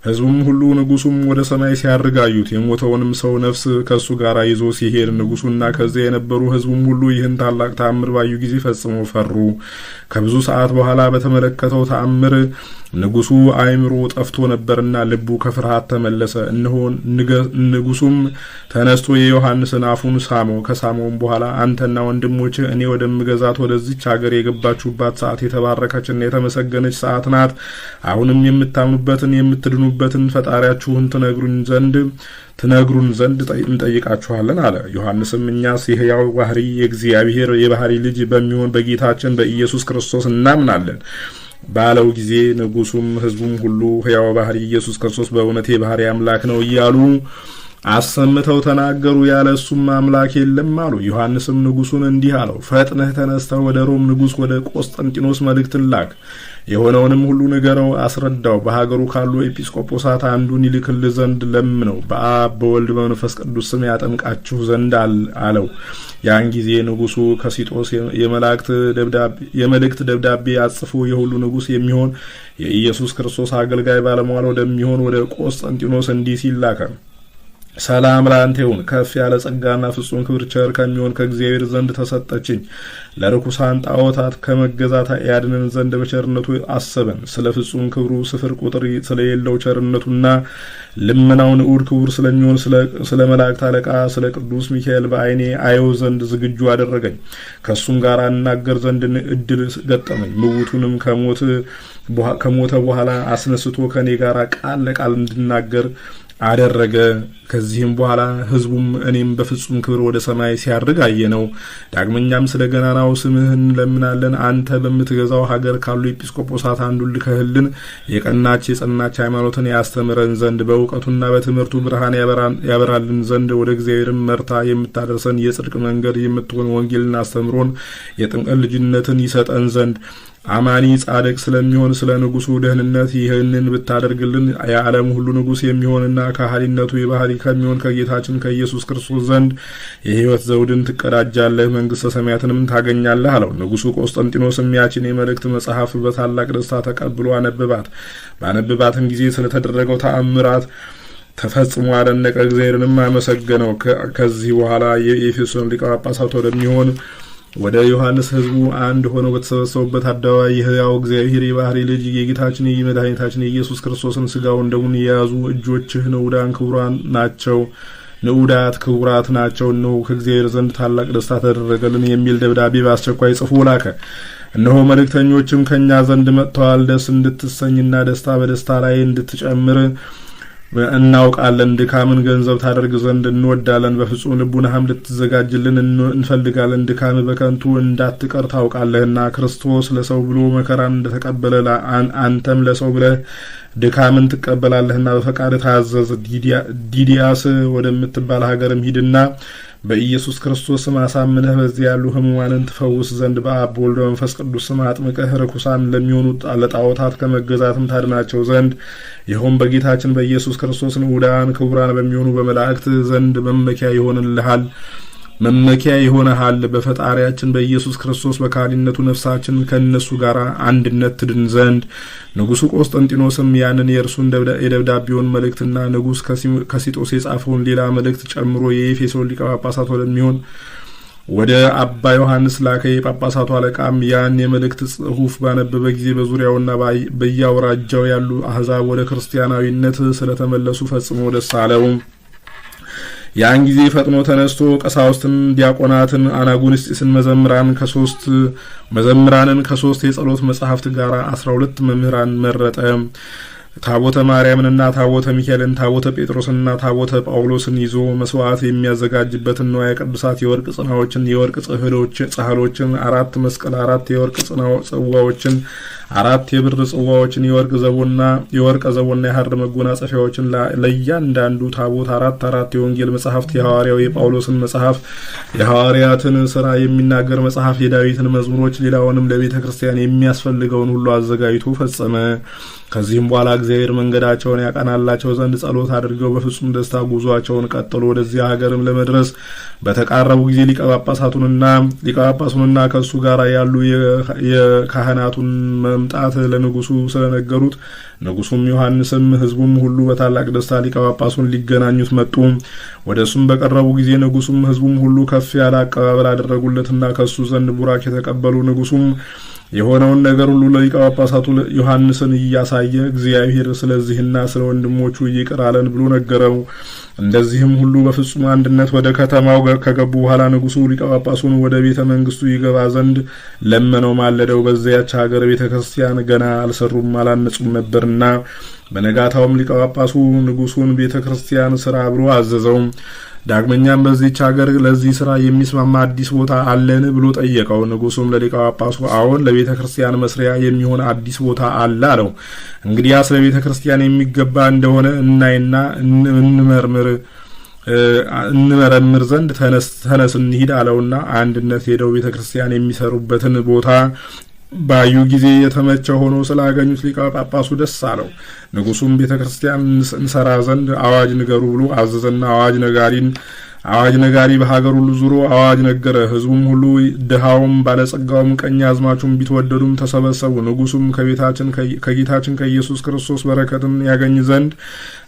ሕዝቡም ሁሉ ንጉሱም ወደ ሰማይ ሲያርጋዩት የሞተውንም ሰው ነፍስ ከሱ ጋር ይዞ ሲሄድ ንጉሱና ከዚያ የነበሩ ሕዝቡም ሁሉ ይህን ታላቅ ተአምር ባዩ ጊዜ ፈጽሞ ፈሩ። ከብዙ ሰዓት በኋላ በተመለከተው ተአምር ንጉሱ አእምሮ ጠፍቶ ነበርና ልቡ ከፍርሃት ተመለሰ። እነሆ ንጉሱም ተነስቶ የዮሐንስን አፉን ሳመው። ከሳመውም በኋላ አንተና ወንድሞች እኔ ወደምገዛት ወደዚች ሀገር የገባችሁባት ሰዓት የተባረከችና የተመሰገነች ሰዓት ናት። አሁንም የምታምኑበትን የምትድኑበትን ፈጣሪያችሁን ትነግሩን ዘንድ እንጠይቃችኋለን አለ። ዮሐንስም እኛስ የሕያው ባህሪ የእግዚአብሔር የባህሪ ልጅ በሚሆን በጌታችን በኢየሱስ ክርስቶስ እናምናለን ባለው ጊዜ ንጉሱም ሕዝቡም ሁሉ ሕያው ባህሪ ኢየሱስ ክርስቶስ በእውነት የባህሪ አምላክ ነው እያሉ አሰምተው ተናገሩ። ያለ እሱም አምላክ የለም አሉ። ዮሐንስም ንጉሱን እንዲህ አለው፣ ፈጥነህ ተነስተህ ወደ ሮም ንጉስ ወደ ቆስጠንጢኖስ መልእክትን ላክ። የሆነውንም ሁሉ ንገረው፣ አስረዳው። በሀገሩ ካሉ ኤጲስቆጶሳት አንዱን ይልክል ዘንድ ለምነው፣ በአብ በወልድ በመንፈስ ቅዱስ ስም ያጠምቃችሁ ዘንድ አለው። ያን ጊዜ ንጉሱ ከሲጦስ የመልእክት ደብዳቤ አጽፎ የሁሉ ንጉስ የሚሆን የኢየሱስ ክርስቶስ አገልጋይ ባለሟል ወደሚሆን ወደ ቆስጠንጢኖስ እንዲህ ሲል ላከ። ሰላም ላንተ ይሁን። ከፍ ያለ ጸጋና ፍጹም ክብር ቸር ከሚሆን ከእግዚአብሔር ዘንድ ተሰጠችኝ። ለርኩሳን ጣዖታት ከመገዛት ያድነን ዘንድ በቸርነቱ አሰበን። ስለ ፍጹም ክብሩ ስፍር ቁጥር ስለሌለው ቸርነቱና ልመናው ንዑድ ክቡር ስለሚሆን ስለ መላእክት አለቃ ስለ ቅዱስ ሚካኤል በዓይኔ አየው ዘንድ ዝግጁ አደረገኝ። ከሱም ጋር እናገር ዘንድ እድል ገጠመኝ። ምውቱንም ከሞተ በኋላ አስነስቶ ከኔ ጋር ቃል ለቃል እንድናገር አደረገ። ከዚህም በኋላ ሕዝቡም እኔም በፍጹም ክብር ወደ ሰማይ ሲያርግ አየነው። ዳግመኛም ስለ ገናናው ስምህ እንለምናለን። አንተ በምትገዛው ሀገር ካሉ ኤጲስቆጶሳት አንዱን ልከህልን የቀናች የጸናች ሃይማኖትን ያስተምረን ዘንድ በእውቀቱና በትምህርቱ ብርሃን ያበራልን ዘንድ ወደ እግዚአብሔርም መርታ የምታደርሰን የጽድቅ መንገድ የምትሆን ወንጌልን አስተምሮን የጥምቀት ልጅነትን ይሰጠን ዘንድ አማኒ ጻድቅ ስለሚሆን ስለ ንጉሱ ደህንነት ይህንን ብታደርግልን የዓለም ሁሉ ንጉስ የሚሆንና ከሃሊነቱ የባህሪ ከሚሆን ከጌታችን ከኢየሱስ ክርስቶስ ዘንድ የሕይወት ዘውድን ትቀዳጃለህ፣ መንግስተ ሰማያትንም ታገኛለህ አለው። ንጉሱ ቆስጠንጢኖስም ያችን የመልእክት መጽሐፍ በታላቅ ደስታ ተቀብሎ አነበባት። ባነበባትም ጊዜ ስለተደረገው ተአምራት ተፈጽሞ አደነቀ፣ እግዚአብሔርንም አመሰገነው። ከዚህ በኋላ የኤፌሶን ሊቀ ጳጳሳት ወደሚሆን ወደ ዮሐንስ ሕዝቡ አንድ ሆነው በተሰበሰቡበት አደባባይ የሕያው እግዚአብሔር የባህሪ ልጅ የጌታችን የመድኃኒታችን የኢየሱስ ክርስቶስን ሥጋውን ደሙን የያዙ እጆችህ ንዑዳት ክቡራት ናቸው። እነሆ ከእግዚአብሔር ዘንድ ታላቅ ደስታ ተደረገልን የሚል ደብዳቤ በአስቸኳይ ጽፎ ላከ። እነሆ መልእክተኞችም ከእኛ ዘንድ መጥተዋል። ደስ እንድትሰኝና ደስታ በደስታ ላይ እንድትጨምር እናውቃለን። ድካምን ገንዘብ ታደርግ ዘንድ እንወዳለን። በፍጹም ልቡናህም ልትዘጋጅልን እንፈልጋለን። ድካም በከንቱ እንዳትቀር ታውቃለህና ክርስቶስ ለሰው ብሎ መከራን እንደተቀበለ አንተም ለሰው ብለህ ድካምን ትቀበላለህና በፈቃድ ታዘዝ። ዲዲያስ ወደምትባል ሀገርም ሂድና በኢየሱስ ክርስቶስ ስም አሳምነህ በዚያ ያሉ ሕሙማንን ትፈውስ ዘንድ በአብ በወልድ በመንፈስ ቅዱስ ስም አጥምቀህ ርኩሳን ለሚሆኑ ለጣዖታት ከመገዛትም ታድናቸው ዘንድ ይኸውም በጌታችን በኢየሱስ ክርስቶስ ንዑዳን ክቡራን በሚሆኑ በመላእክት ዘንድ መመኪያ ይሆነሃል። በፈጣሪያችን በኢየሱስ ክርስቶስ በካህሊነቱ ነፍሳችን ከእነሱ ጋር አንድነት ትድን ዘንድ ንጉሱ ቆስጠንጢኖስም ያንን የእርሱን የደብዳቤውን መልእክትና ንጉስ ከሲጦስ የጻፈውን ሌላ መልእክት ጨምሮ የኤፌሶን ሊቀ ጳጳሳት ወደሚሆን ወደ አባ ዮሐንስ ላከ። የጳጳሳቱ አለቃም ያን የመልእክት ጽሑፍ ባነበበ ጊዜ በዙሪያውና በየአውራጃው ያሉ አሕዛብ ወደ ክርስቲያናዊነት ስለተመለሱ ፈጽሞ ደስ አለው። ያን ጊዜ ፈጥኖ ተነስቶ ቀሳውስትን፣ ዲያቆናትን፣ አናጉንስጢስን መዘምራንን ከሶስት የጸሎት መጻሕፍት ጋር 12 መምህራን መረጠ። ታቦተ ማርያምንና ታቦተ ሚካኤልን፣ ታቦተ ጴጥሮስንና ታቦተ ጳውሎስን ይዞ መስዋዕት የሚያዘጋጅበትን ንዋየ ቅዱሳት የወርቅ ጽናዎችን፣ የወርቅ ጻሕሎችን፣ 4 መስቀል፣ 4 የወርቅ ጽዋዎችን፣ 4 የብር ጽዋዎችን፣ የወርቅ ዘቦና የሐር መጎናጸፊያዎችን፣ ለእያንዳንዱ ታቦት 4 የወንጌል መጽሐፍት፣ የሐዋርያው የጳውሎስን መጽሐፍ፣ የሐዋርያትን ስራ የሚናገር መጽሐፍ፣ የዳዊትን መዝሙሮች፣ ሌላውንም ለቤተ ክርስቲያን የሚያስፈልገውን ሁሉ አዘጋጅቶ ፈጸመ። ከዚህም በኋላ እግዚአብሔር መንገዳቸውን ያቀናላቸው ዘንድ ጸሎት አድርገው በፍጹም ደስታ ጉዟቸውን ቀጠሉ። ወደዚያ ሀገርም ለመድረስ በተቃረቡ ጊዜ ሊቀ ጳጳሱንና ከሱ ጋር ያሉ የካህናቱን መምጣት ለንጉሱ ስለነገሩት ንጉሱም ዮሐንስም ሕዝቡም ሁሉ በታላቅ ደስታ ሊቀ ጳጳሱን ሊገናኙት መጡ። ወደሱም በቀረቡ ጊዜ ንጉሱም ሕዝቡም ሁሉ ከፍ ያለ አቀባበል አደረጉለትና ከሱ ዘንድ ቡራክ የተቀበሉ ንጉሱም የሆነውን ነገር ሁሉ ለሊቀ ጳጳሳቱ ዮሐንስን እያሳየ እግዚአብሔር ስለዚህና ስለ ወንድሞቹ ይቅር አለን ብሎ ነገረው። እንደዚህም ሁሉ በፍጹም አንድነት ወደ ከተማው ከገቡ በኋላ ንጉሱ ሊቀ ጳጳሱን ወደ ቤተ መንግስቱ ይገባ ዘንድ ለመነው፣ ማለደው። በዚያች ሀገር ቤተ ክርስቲያን ገና አልሰሩም አላነጹም ነበርና። በነጋታውም ሊቀ ጳጳሱ ንጉሱን ቤተ ክርስቲያን ስራ ብሎ አዘዘው። ዳግመኛም በዚህች ሀገር ለዚህ ስራ የሚስማማ አዲስ ቦታ አለን ብሎ ጠየቀው። ንጉሱም ለሊቀ ጳጳሱ አዎን፣ ለቤተ ክርስቲያን መስሪያ የሚሆን አዲስ ቦታ አለ አለው። እንግዲያ ስለ ቤተ ክርስቲያን የሚገባ እንደሆነ እናይና እንመረምር ዘንድ ተነስ እንሂድ አለውና አንድነት ሄደው ቤተ ክርስቲያን የሚሰሩበትን ቦታ ባዩ ጊዜ የተመቸ ሆኖ ስላገኙት ሊቀ ጳጳሱ ደስ አለው። ንጉሱም ቤተ ክርስቲያን እንሰራ ዘንድ አዋጅ ንገሩ ብሎ አዘዘና አዋጅ ነጋሪ በሀገር ሁሉ ዙሮ አዋጅ ነገረ። ህዝቡም ሁሉ ድሃውም ባለጸጋውም ቀኝ አዝማቹም ቢትወደዱም ተሰበሰቡ። ንጉሱም ከጌታችን ከኢየሱስ ክርስቶስ በረከትን ያገኝ ዘንድ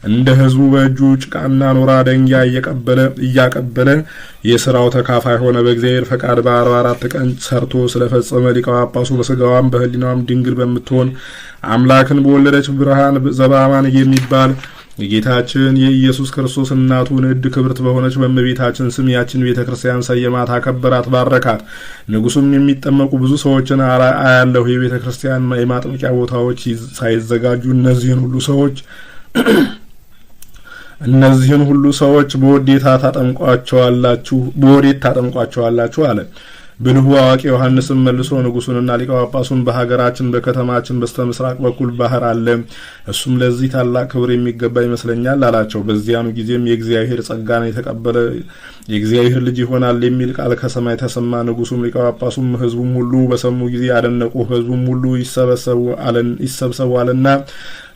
እንደ ህዝቡ በእጁ ጭቃና ኖራ ደንጊያ እያቀበለ የስራው ተካፋይ ሆነ። በእግዚአብሔር ፈቃድ በ44 ቀን ሰርቶ ስለፈጸመ ሊቀ ጳጳሱ በስጋዋም በህሊናዋም ድንግል በምትሆን አምላክን በወለደች ብርሃን ዘበአማን የሚባል የጌታችን የኢየሱስ ክርስቶስ እናቱ ንዕድ ክብርት በሆነች በእመቤታችን ስም ያችን ቤተ ክርስቲያን ሰየማት፣ አከበራት፣ ባረካት። ንጉሱም የሚጠመቁ ብዙ ሰዎችን አያለሁ። የቤተ ክርስቲያን የማጥመቂያ ቦታዎች ሳይዘጋጁ እነዚህን ሁሉ ሰዎች በወዴት ታጠምቋቸዋላችሁ አለ። ብልሁ አዋቂ ዮሐንስም መልሶ ንጉሱንና ሊቀ ጳጳሱን በሀገራችን በከተማችን በስተምስራቅ በኩል ባህር አለ፣ እሱም ለዚህ ታላቅ ክብር የሚገባ ይመስለኛል አላቸው። በዚያኑ ጊዜም የእግዚአብሔር ጸጋን የተቀበለ የእግዚአብሔር ልጅ ይሆናል የሚል ቃል ከሰማይ ተሰማ። ንጉሱም ሊቀ ጳጳሱም ህዝቡም ሁሉ በሰሙ ጊዜ አደነቁ። ህዝቡም ሁሉ ይሰብሰቡ አለና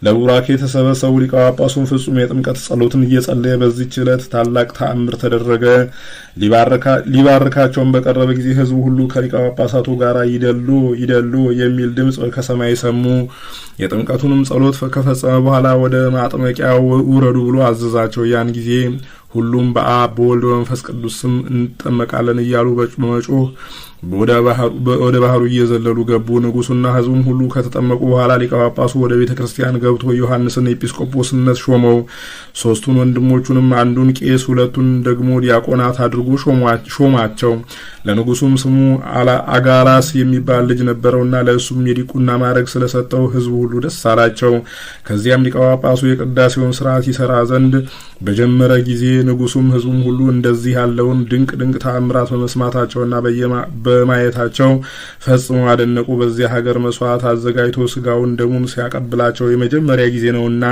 ለቡራኬ የተሰበሰቡ ሊቀ ጳጳሱን ፍጹም የጥምቀት ጸሎትን እየጸለየ በዚህች ዕለት ታላቅ ተአምር ተደረገ። ሊባርካቸውን በቀረበ ጊዜ ህዝቡ ሁሉ ከሊቀ ጳጳሳቱ ጋር ይደሉ የሚል ድምጽ ከሰማይ ሰሙ። የጥምቀቱንም ጸሎት ከፈጸመ በኋላ ወደ ማጥመቂያ ውረዱ ብሎ አዘዛቸው። ያን ጊዜ ሁሉም በአብ በወልድ በመንፈስ ቅዱስ ስም እንጠመቃለን እያሉ በመጮህ ወደ ባህሩ እየዘለሉ ገቡ። ንጉሱና ህዝቡም ሁሉ ከተጠመቁ በኋላ ሊቀ ጳጳሱ ወደ ቤተ ክርስቲያን ገብቶ ዮሐንስን ኤጲስቆጶስነት ሾመው። 3ቱን ወንድሞቹንም አንዱን ቄስ 2ቱን ደግሞ ዲያቆናት አድርጎ ሾማቸው። ለንጉሱም ስሙ አጋራስ የሚባል ልጅ ነበረውና ለእሱም የዲቁና ማዕረግ ስለሰጠው ህዝቡ ሁሉ ደስ አላቸው። ከዚያም ሊቀ ጳጳሱ የቅዳሴውን ስርዓት ይሰራ ዘንድ በጀመረ ጊዜ ንጉሱም ህዝቡም ሁሉ እንደዚህ ያለውን ድንቅ ተአምራት በመስማታቸውና በማየታቸው ፈጽሞ አደነቁ። በዚያ ሀገር መስዋዕት አዘጋጅቶ ስጋውን ደሙን ሲያቀብላቸው የመጀመሪያ ጊዜ ነውና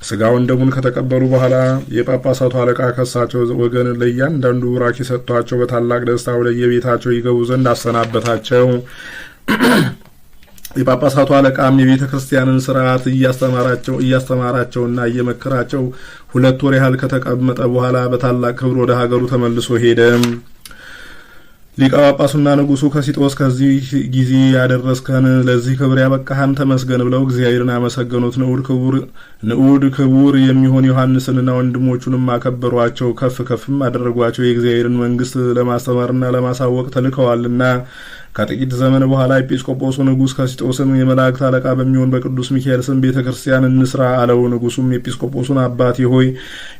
ስጋውን ደሙን ከተቀበሉ በኋላ የጳጳሳቱ አለቃ ከሳቸው ወገን ለእያንዳንዱ ቡራኬ ሰጥቷቸው በታላቅ ደስታ ወደ የቤታቸው ይገቡ ዘንድ አሰናበታቸው። የጳጳሳቱ አለቃም የቤተ ክርስቲያንን ስርዓት እያስተማራቸውና እየመከራቸው 2 ወር ያህል ከተቀመጠ በኋላ በታላቅ ክብር ወደ ሀገሩ ተመልሶ ሄደ። ሊቀ ጳጳሱና ንጉሱ ከሲጦስ ከዚህ ጊዜ ያደረስከን ለዚህ ክብር ያበቃህን ተመስገን ብለው እግዚአብሔርን አመሰገኑት። ንዑድ ክቡር የሚሆን ዮሐንስንና ወንድሞቹንም አከበሯቸው፣ ከፍም አደረጓቸው። የእግዚአብሔርን መንግስት ለማስተማርና ለማሳወቅ ተልከዋልና ከጥቂት ዘመን በኋላ ኤጲስቆጶሱ ንጉሥ ከሲጦስን የመላእክት አለቃ በሚሆን በቅዱስ ሚካኤል ስም ቤተክርስቲያን እንስራ አለው። ንጉሡም ኤጲስቆጶሱን አባቴ ሆይ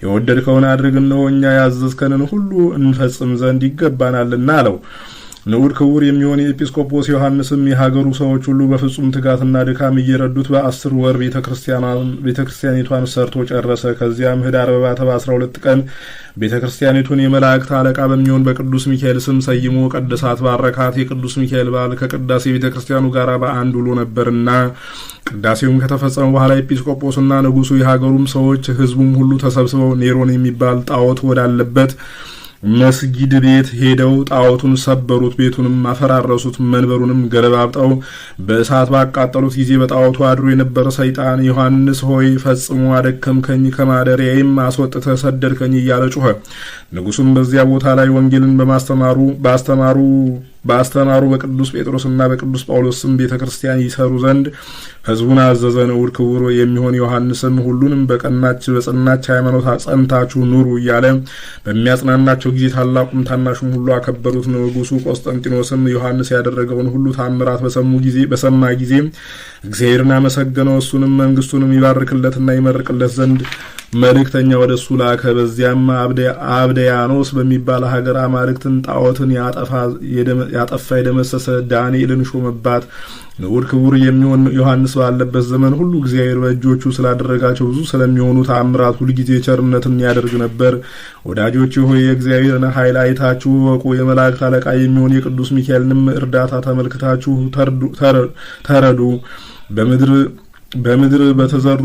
የወደድከውን አድርግ፣ እነሆ እኛ ያዘዝከንን ሁሉ እንፈጽም ዘንድ ይገባናልና አለው። ንዑድ ክቡር የሚሆን የኤጲስቆጶስ ዮሐንስም የሀገሩ ሰዎች ሁሉ በፍጹም ትጋትና ድካም እየረዱት በ10 ወር ቤተክርስቲያኒቷን ሰርቶ ጨረሰ። ከዚያም ህዳር በባተ 12 ቀን ቤተክርስቲያኒቱን የመላእክት አለቃ በሚሆን በቅዱስ ሚካኤል ስም ሰይሞ ቀደሳት፣ ባረካት። የቅዱስ ሚካኤል በዓል ከቅዳሴ ቤተክርስቲያኑ ጋር በአንድ ውሎ ነበርና ቅዳሴውም ከተፈጸመ በኋላ ኤጲስቆጶስና ንጉሡ የሀገሩም ሰዎች ህዝቡም ሁሉ ተሰብስበው ኔሮን የሚባል ጣዖት ወዳለበት መስጊድ ቤት ሄደው ጣዖቱን ሰበሩት፣ ቤቱንም አፈራረሱት፣ መንበሩንም ገለባብጠው በእሳት ባቃጠሉት ጊዜ በጣዖቱ አድሮ የነበረ ሰይጣን ዮሐንስ ሆይ ፈጽሞ አደከምከኝ፣ ከማደሪያዬም አስወጥተህ ሰደድከኝ እያለ ጮኸ። ንጉሡም በዚያ ቦታ ላይ ወንጌልን ባስተማሩ በቅዱስ ጴጥሮስና በቅዱስ ጳውሎስ ስም ቤተክርስቲያን ይሰሩ ዘንድ ህዝቡን አዘዘ። ንዑድ ክቡር የሚሆን ዮሐንስም ሁሉንም በጸናች ሃይማኖት ጸንታችሁ ኑሩ እያለ በሚያጽናናቸው ጊዜ ታላቁም ታናሹም ሁሉ አከበሩት። ንጉሡ ቆስጠንጢኖስም ዮሐንስ ያደረገውን ሁሉ ታምራት በሰማ ጊዜ እግዚአብሔርን አመሰገነው። እሱንም መንግስቱንም ይባርክለትና ይመርቅለት ዘንድ መልእክተኛ ወደ እሱ ላከ። በዚያም አብደያኖስ በሚባል ሀገር አማልክትን ጣዖትን ያጠፋ የደመሰሰ ዳንኤልን ሾመባት። ንዑድ ክቡር የሚሆን ዮሐንስ ባለበት ዘመን ሁሉ እግዚአብሔር በእጆቹ ስላደረጋቸው ብዙ ስለሚሆኑ ተአምራት ሁልጊዜ ቸርነትን ያደርግ ነበር። ወዳጆች ሆይ የእግዚአብሔርን ኃይል አይታችሁ ወቁ። የመላእክት አለቃ የሚሆን የቅዱስ ሚካኤልንም እርዳታ ተመልክታችሁ ተረዱ። በምድር በተዘሩ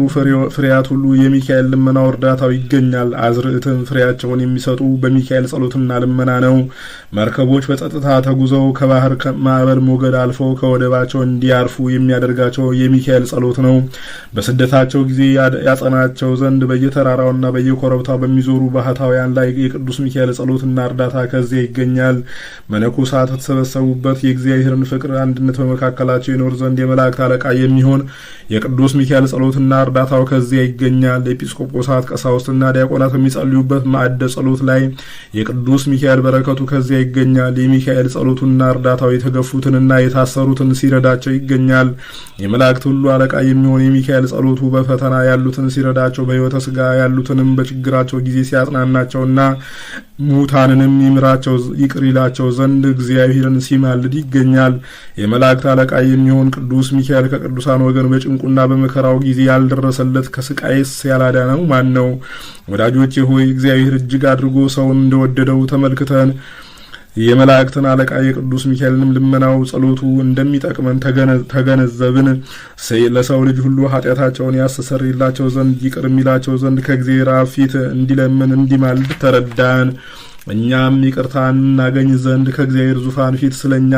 ፍሬያት ሁሉ የሚካኤል ልመናው እርዳታው ይገኛል። አዝርዕትን ፍሬያቸውን የሚሰጡ በሚካኤል ጸሎትና ልመና ነው። መርከቦች በጸጥታ ተጉዘው ከባህር ማዕበል ሞገድ አልፈው ከወደባቸው እንዲያርፉ የሚያደርጋቸው የሚካኤል ጸሎት ነው። በስደታቸው ጊዜ ያጸናቸው ዘንድ በየተራራውና በየኮረብታው በሚዞሩ ባህታውያን ላይ የቅዱስ ሚካኤል ጸሎትና እርዳታ ከዚያ ይገኛል። መነኮሳት የተሰበሰቡበት የእግዚአብሔርን ፍቅር አንድነት በመካከላቸው ይኖር ዘንድ የመላእክት አለቃ የሚሆን የቅዱስ ሚካኤል ጸሎትና እርዳታው ከዚያ ይገኛል። ኤጲስቆጶሳት፣ ቀሳውስትና ዲያቆናት የሚጸልዩበት ማዕደ ጸሎት ላይ የቅዱስ ሚካኤል በረከቱ ከዚያ ይገኛል። የሚካኤል ጸሎቱና እርዳታው የተገፉትንና የታሰሩትን ሲረዳቸው ይገኛል። የመላእክት ሁሉ አለቃ የሚሆን የሚካኤል ጸሎቱ በፈተና ያሉትን ሲረዳቸው፣ በሕይወተ ሥጋ ያሉትንም በችግራቸው ጊዜ ሲያጽናናቸውና ሙታንንም ይቅር ይላቸው ዘንድ እግዚአብሔርን ሲማልድ ይገኛል። የመላእክት አለቃ የሚሆን ቅዱስ ሚካኤል ከቅዱሳን ወገን በጭንቁና በመከራው ጊዜ ያልደረሰለት ከስቃይስ ያላዳነው ማን ነው? ወዳጆቼ ሆይ እግዚአብሔር እጅግ አድርጎ ሰውን እንደወደደው ተመልክተን የመላእክትን አለቃ የቅዱስ ሚካኤልንም ልመናው ጸሎቱ እንደሚጠቅመን ተገነዘብን። ለሰው ልጅ ሁሉ ኃጢአታቸውን ያስተሰርይላቸው ዘንድ ይቅር የሚላቸው ዘንድ ከእግዚአብሔር ፊት እንዲለምን እንዲማልድ ተረዳን። እኛም ይቅርታን እናገኝ ዘንድ ከእግዚአብሔር ዙፋን ፊት ስለኛ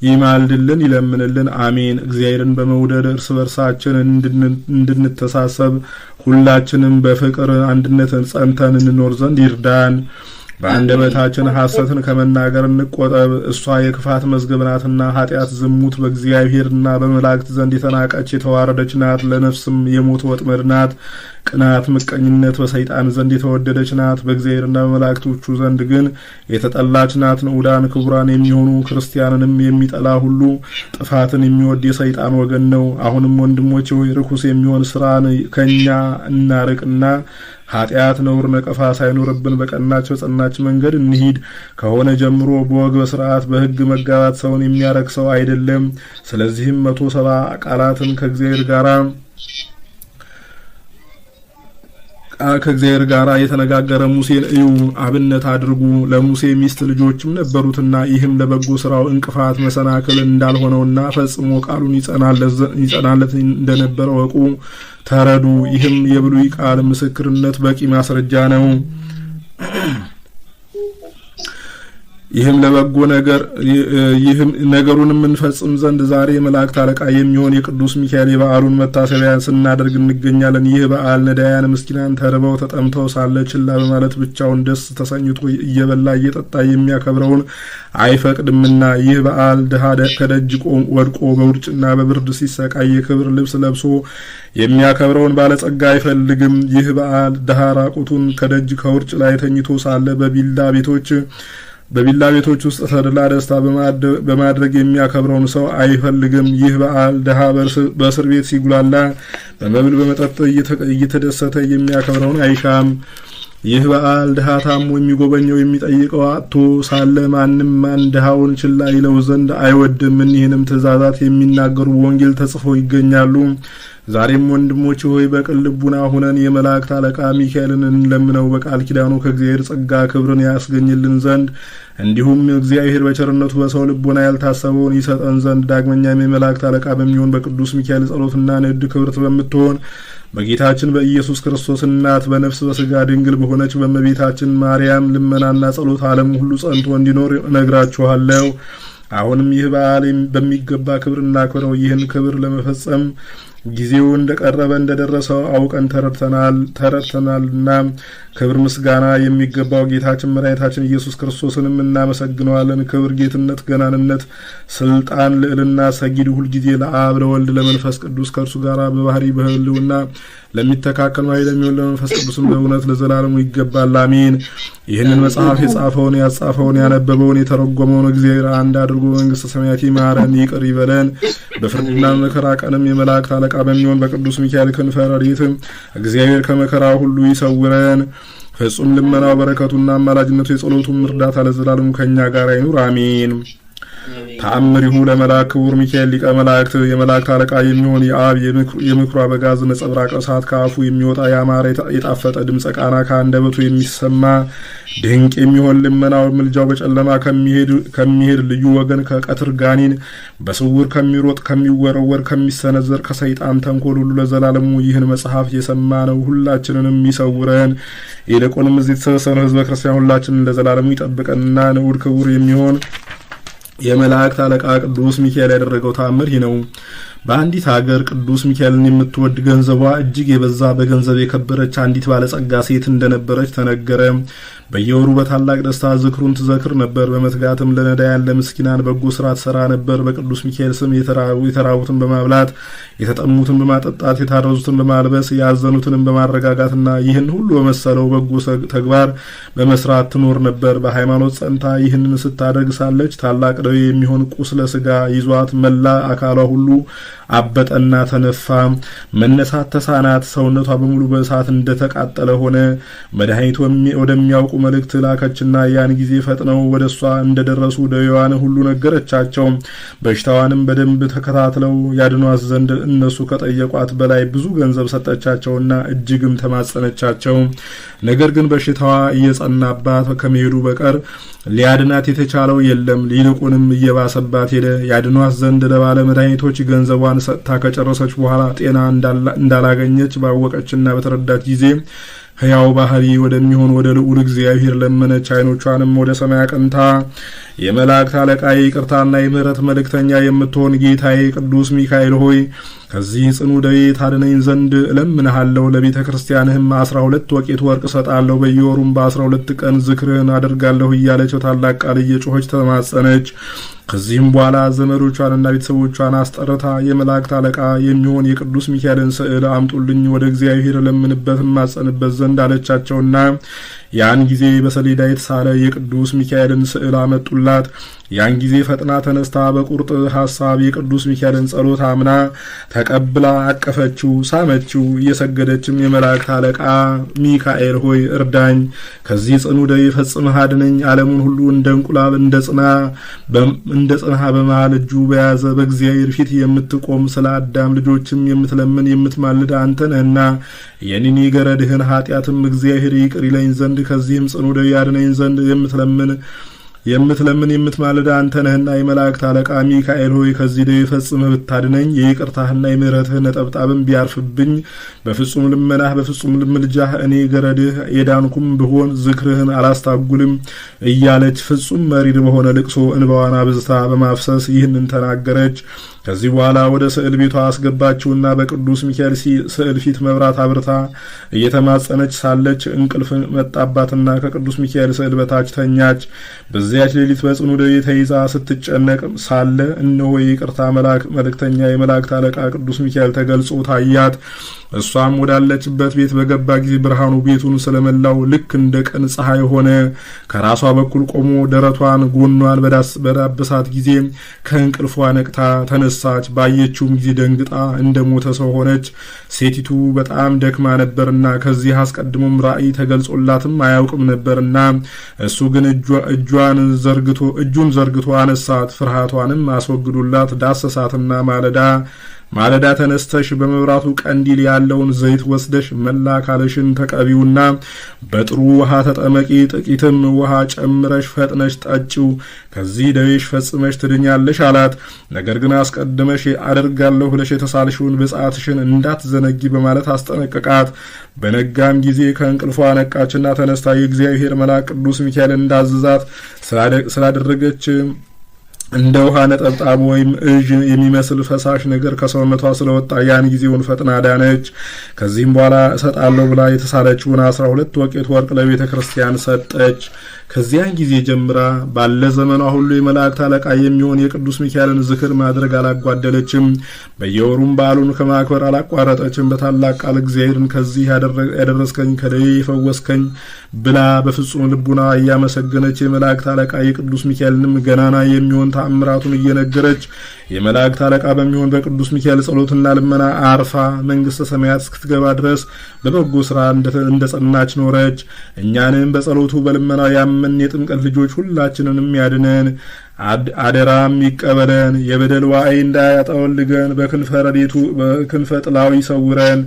ይማልድልን። አሜን። እግዚአብሔርን በመውደድ እርስ በርሳችን እንድንተሳሰብ ሁላችንም በፍቅር አንድነትን ጸንተን እንኖር ዘንድ ይርዳን። በአንደበታችን ሐሰትን ከመናገር እንቆጠብ። እሷ የክፋት መዝገብ ናትና ኃጢአት፣ ዝሙት በእግዚአብሔርና በመላእክት ዘንድ የተናቀች የተዋረደች ናት። ለነፍስም የሞት ወጥመድ ናት። ቅናት፣ ምቀኝነት በሰይጣን ዘንድ የተወደደች ናት። በእግዚአብሔርና በመላእክቶቹ ዘንድ ግን የተጠላች ናት። ንዑዳን ክቡራን የሚሆኑ ክርስቲያንንም የሚጠላ ሁሉ ጥፋትን የሚወድ የሰይጣን ወገን ነው። አሁንም ወንድሞቼ ሆይ ርኩስ የሚሆን ስራን ከኛ እናርቅና ኃጢአት፣ ነውር፣ ነቀፋ ሳይኖርብን በቀናቸው ጸናች መንገድ እንሂድ። ከሆነ ጀምሮ በወግ በስርዓት በሕግ መጋባት ሰውን የሚያረክሰው አይደለም። ስለዚህም 170 ቃላትን ከእግዚአብሔር ጋር የተነጋገረ ሙሴን እዩ፣ አብነት አድርጉ። ለሙሴ ሚስት ልጆችም ነበሩትና ይህም ለበጎ ስራው እንቅፋት መሰናክል እንዳልሆነውና ፈጽሞ ቃሉን ይጸናለት እንደነበረ ወቁ፣ ተረዱ። ይህም የብሉይ ቃል ምስክርነት በቂ ማስረጃ ነው። ይህም ለበጎ ነገሩን እንፈጽም ዘንድ ዛሬ የመላእክት አለቃ የሚሆን የቅዱስ ሚካኤል የበዓሉን መታሰቢያ ስናደርግ እንገኛለን። ይህ በዓል ነዳያን ምስኪናን ተርበው ተጠምተው ሳለ ችላ በማለት ብቻውን ደስ ተሰኝቶ እየበላ እየጠጣ የሚያከብረውን አይፈቅድምና፣ ይህ በዓል ድሃ ከደጅ ወድቆ በውርጭና በብርድ ሲሰቃይ የክብር ልብስ ለብሶ የሚያከብረውን ባለጸጋ አይፈልግም። ይህ በዓል ድሃ ራቁቱን ከደጅ ከውርጭ ላይ ተኝቶ ሳለ በቢላ ቤቶች በቪላ ቤቶች ውስጥ ተድላ ደስታ በማድረግ የሚያከብረውን ሰው አይፈልግም። ይህ በዓል ድሃ በእስር ቤት ሲጉላላ በመብል በመጠጥ እየተደሰተ የሚያከብረውን አይሻም። ይህ በዓል ድሃ ታሞ የሚጎበኘው የሚጠይቀው አጥቶ ሳለ ማን ድሃውን ችላ ይለው ዘንድ አይወድም። እኒህንም ትእዛዛት የሚናገሩ በወንጌል ተጽፈው ይገኛሉ። ዛሬም ወንድሞች ሆይ በቅን ልቡና ሆነን የመላእክት አለቃ ሚካኤልን እንለምነው በቃል ኪዳኑ ከእግዚአብሔር ጸጋ ክብርን ያስገኝልን ዘንድ እንዲሁም እግዚአብሔር በቸርነቱ በሰው ልቦና ያልታሰበውን ይሰጠን ዘንድ ዳግመኛም የመላእክት አለቃ በሚሆን በቅዱስ ሚካኤል ጸሎትና ንዕድ ክብርት በምትሆን በጌታችን በኢየሱስ ክርስቶስ እናት በነፍስ በስጋ ድንግል በሆነች በእመቤታችን ማርያም ልመናና ጸሎት ዓለም ሁሉ ጸንቶ እንዲኖር እነግራችኋለሁ። አሁንም ይህ በዓል በሚገባ ክብር እናክብረው። ይህን ክብር ለመፈጸም ጊዜው እንደቀረበ እንደደረሰው አውቀን ተረድተናልና ክብር ምስጋና የሚገባው ጌታችን መድኃኒታችን ኢየሱስ ክርስቶስንም እናመሰግነዋለን። ክብር፣ ጌትነት፣ ገናንነት፣ ስልጣን፣ ልዕልና፣ ሰጊድ ሁልጊዜ ለአብ ለወልድ ለመንፈስ ቅዱስ ከእርሱ ጋር በባህሪ በህልውና ለሚተካከል ማይ ለሚሆን ለመንፈስ ቅዱስም በእውነት ለዘላለሙ ይገባል፣ አሜን። ይህንን መጽሐፍ የጻፈውን ያጻፈውን ያነበበውን የተረጎመውን እግዚአብሔር አንድ አድርጎ መንግስተ ሰማያት ይማረን ይቅር ይበለን። በፍርድና መከራ ቀንም የመላእክት አለቃ በሚሆን በቅዱስ ሚካኤል ክንፈ ረድኤት እግዚአብሔር ከመከራ ሁሉ ይሰውረን። ፍጹም ልመናው በረከቱና አማላጅነቱ የጸሎቱም እርዳታ ለዘላለሙ ከኛ ጋር ይኑር፣ አሜን። ተአምሪሁ ለመልአክ ክቡር ሚካኤል ሊቀ መላእክት የመላእክት አለቃ የሚሆን የአብ የምክሩ አበጋዝ ነጸብራቀ እሳት ከአፉ የሚወጣ ያማረ የጣፈጠ ድምፀ ቃና ከአንደበቱ የሚሰማ ድንቅ የሚሆን ልመናው ምልጃው በጨለማ ከሚሄድ ልዩ ወገን ከቀትር ጋኔን በስውር ከሚሮጥ ከሚወረወር ከሚሰነዘር ከሰይጣን ተንኮል ሁሉ ለዘላለሙ ይህን መጽሐፍ የሰማ ነው ሁላችንንም ይሰውረን። ይልቁንም እዚህ የተሰበሰብነው ህዝበ ክርስቲያን ሁላችንን ለዘላለሙ ይጠብቀንና ንዑድ ክቡር የሚሆን የመላእክት አለቃ ቅዱስ ሚካኤል ያደረገው ተአምር ይህ ነው። በአንዲት ሀገር ቅዱስ ሚካኤልን የምትወድ ገንዘቧ እጅግ የበዛ በገንዘብ የከበረች አንዲት ባለጸጋ ሴት እንደነበረች ተነገረ። በየወሩ በታላቅ ደስታ ዝክሩን ትዘክር ነበር። በመትጋትም ለነዳያን ለምስኪናን በጎ ስራ ትሰራ ነበር። በቅዱስ ሚካኤል ስም የተራቡትን በማብላት የተጠሙትን በማጠጣት የታረዙትን በማልበስ ያዘኑትንም በማረጋጋትና ይህን ሁሉ በመሰለው በጎ ተግባር በመስራት ትኖር ነበር። በሃይማኖት ጸንታ ይህንን ስታደርግ ሳለች ታላቅ ደዌ የሚሆን ቁስለ ስጋ ይዟት መላ አካሏ ሁሉ አበጠና ተነፋ። መነሳት ተሳናት። ሰውነቷ በሙሉ በእሳት እንደተቃጠለ ሆነ። መድኃኒት ወደሚያውቁ መልእክት ላከችና ያን ጊዜ ፈጥነው ወደሷ እንደደረሱ ደዌዋን ሁሉ ነገረቻቸው። በሽታዋንም በደንብ ተከታትለው ያድኗት ዘንድ እነሱ ከጠየቋት በላይ ብዙ ገንዘብ ሰጠቻቸውና እጅግም ተማጸነቻቸው። ነገር ግን በሽታዋ እየጸናባት ከመሄዱ በቀር ሊያድናት የተቻለው የለም። ይልቁንም እየባሰባት ሄደ። ያድኗት ዘንድ ለባለ መድኃኒቶች ገንዘቧን ሰጥታ ከጨረሰች በኋላ ጤና እንዳላገኘች ባወቀችና በተረዳች ጊዜ ሕያው ባህሪ ወደሚሆን ወደ ልዑል እግዚአብሔር ለመነች። ዓይኖቿንም ወደ ሰማይ አቅንታ የመላእክት አለቃ ይቅርታና የምህረት መልእክተኛ የምትሆን ጌታዬ ቅዱስ ሚካኤል ሆይ ከዚህ ጽኑ ደዌ ታድነኝ ዘንድ እለምንሃለሁ። ለቤተ ክርስቲያንህም 12 ወቄት ወርቅ ሰጣለሁ። በየወሩም በ12 ቀን ዝክርህን አደርጋለሁ እያለች ታላቅ ቃል እየጮኸች ተማጸነች። ከዚህም በኋላ ዘመዶቿንና ቤተሰቦቿን አስጠርታ የመላእክት አለቃ የሚሆን የቅዱስ ሚካኤልን ስዕል አምጡልኝ፣ ወደ እግዚአብሔር ለምንበት ማጸንበት ዘንድ አለቻቸውና ያን ጊዜ በሰሌዳ የተሳለ የቅዱስ ሚካኤልን ስዕል አመጡላት። ያን ጊዜ ፈጥና ተነስታ በቁርጥ ሐሳብ የቅዱስ ሚካኤልን ጸሎት አምና ተቀብላ አቀፈችው፣ ሳመችው። እየሰገደችም የመላእክት አለቃ ሚካኤል ሆይ እርዳኝ፣ ከዚህ ጽኑ ደዌ ፈጽመህ አድነኝ። ዓለሙን ሁሉ እንደ እንቁላል እንደ ጽና በመሃል እጁ በያዘ በእግዚአብሔር ፊት የምትቆም ስለ አዳም ልጆችም የምትለምን የምትማልድ አንተ ነህና የኔን የገረድህን ኃጢአትም እግዚአብሔር ይቅር ይለኝ ዘንድ ከዚህም ጽኑ ደዌ ያድነኝ ዘንድ የምትለምን የምትማልድ አንተ ነህና የመላእክት አለቃ ሚካኤል ሆይ ከዚህ ደዌ ፈጽመህ ብታድነኝ የይቅርታህና የምህረትህ ነጠብጣብም ቢያርፍብኝ በፍጹም ልመናህ በፍጹም ምልጃህ እኔ ገረድህ የዳንኩም ብሆን ዝክርህን አላስታጉልም እያለች ፍጹም መሪር በሆነ ልቅሶ እንባዋን አብዝታ በማፍሰስ ይህንን ተናገረች። ከዚህ በኋላ ወደ ስዕል ቤቷ አስገባችውና በቅዱስ ሚካኤል ስዕል ፊት መብራት አብርታ እየተማጸነች ሳለች እንቅልፍ መጣባትና ከቅዱስ ሚካኤል ስዕል በታች ተኛች። በዚያ በዚያች ሌሊት በጽኑ ደዌ ተይዛ ስትጨነቅ ሳለ እነሆ የይቅርታ መልእክተኛ የመላእክት አለቃ ቅዱስ ሚካኤል ተገልጾ ታያት። እሷም ወዳለችበት ቤት በገባ ጊዜ ብርሃኑ ቤቱን ስለመላው ልክ እንደ ቀን ፀሐይ ሆነ። ከራሷ በኩል ቆሞ ደረቷን ጎኗን በዳበሳት ጊዜ ከእንቅልፏ ነቅታ ተነሳች። ባየችውም ጊዜ ደንግጣ እንደ ሞተ ሰው ሆነች። ሴቲቱ በጣም ደክማ ነበርና ከዚህ አስቀድሞም ራእይ ተገልጾላትም አያውቅም ነበርና እሱ ግን እጁን ዘርግቶ አነሳት። ፍርሃቷንም አስወግዶላት ዳሰሳትና ማለዳ ተነስተሽ በመብራቱ ቀንዲል ያለውን ዘይት ወስደሽ መላ አካልሽን ተቀቢውና በጥሩ ውሃ ተጠመቂ፣ ጥቂትም ውሃ ጨምረሽ ፈጥነሽ ጠጪው፣ ከዚህ ደዌሽ ፈጽመሽ ትድኛለሽ አላት። ነገር ግን አስቀድመሽ አደርጋለሁ ብለሽ የተሳልሽውን ብጽዓትሽን እንዳትዘነጊ በማለት አስጠነቀቃት። በነጋም ጊዜ ከእንቅልፏ ነቃችና ተነስታ የእግዚአብሔር መልአክ ቅዱስ ሚካኤል እንዳዘዛት ስላደረገች እንደ ውሃ ነጠብጣብ ወይም እዥ የሚመስል ፈሳሽ ነገር ከሰውነቷ ስለወጣ ያን ጊዜውን ፈጥና ዳነች። ከዚህም በኋላ እሰጣለሁ ብላ የተሳለችውን 12 ወቄት ወርቅ ለቤተ ክርስቲያን ሰጠች። ከዚያን ጊዜ ጀምራ ባለ ዘመኗ ሁሉ የመላእክት አለቃ የሚሆን የቅዱስ ሚካኤልን ዝክር ማድረግ አላጓደለችም። በየወሩም በዓሉን ከማክበር አላቋረጠችም። በታላቅ ቃል እግዚአብሔርን ከዚህ ያደረስከኝ ከደዌ የፈወስከኝ ብላ በፍጹም ልቡና እያመሰገነች የመላእክት አለቃ የቅዱስ ሚካኤልንም ገናና የሚሆን ተአምራቱን እየነገረች የመላእክት አለቃ በሚሆን በቅዱስ ሚካኤል ጸሎትና ልመና አርፋ መንግስተ ሰማያት እስክትገባ ድረስ በበጎ ስራ እንደጸናች ኖረች። እኛንም በጸሎቱ በልመና ያመን የጥምቀት ልጆች ሁላችንንም ያድነን፣ አደራም ይቀበለን። የበደል ዋዕይ እንዳያጠወልገን በክንፈ ረድኤቱ በክንፈ ጥላው ይሰውረን።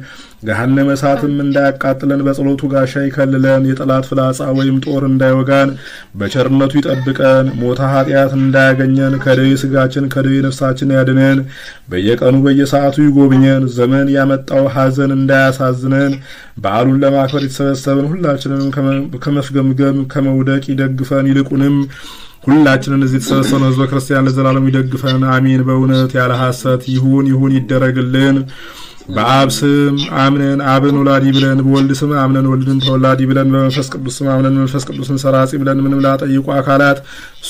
ገሃነመ እሳትም እንዳያቃጥለን በጸሎቱ ጋሻ ይከልለን። የጠላት ፍላጻ ወይም ጦር እንዳይወጋን በቸርነቱ ይጠብቀን። ሞታ ኃጢአት እንዳያገኘን ከደዌ ስጋችን ከደዌ ነፍሳችን ያድነን። በየቀኑ በየሰዓቱ ይጎብኘን። ዘመን ያመጣው ሐዘን እንዳያሳዝነን። በዓሉን ለማክበር የተሰበሰብን ሁላችንንም ከመፍገምገም ከመውደቅ ይደግፈን። ይልቁንም ሁላችንን እዚህ የተሰበሰብነው ሕዝበ ክርስቲያን ለዘላለም ይደግፈን። አሜን። በእውነት ያለ ሐሰት ይሁን ይደረግልን። በአብ ስም አምነን አብን ወላዲ ብለን፣ በወልድ ስም አምነን ወልድን ተወላዲ ብለን፣ በመንፈስ ቅዱስ ስም አምነን መንፈስ ቅዱስን ሰራጺ ብለን፣ ምንም ላጠይቁ አካላት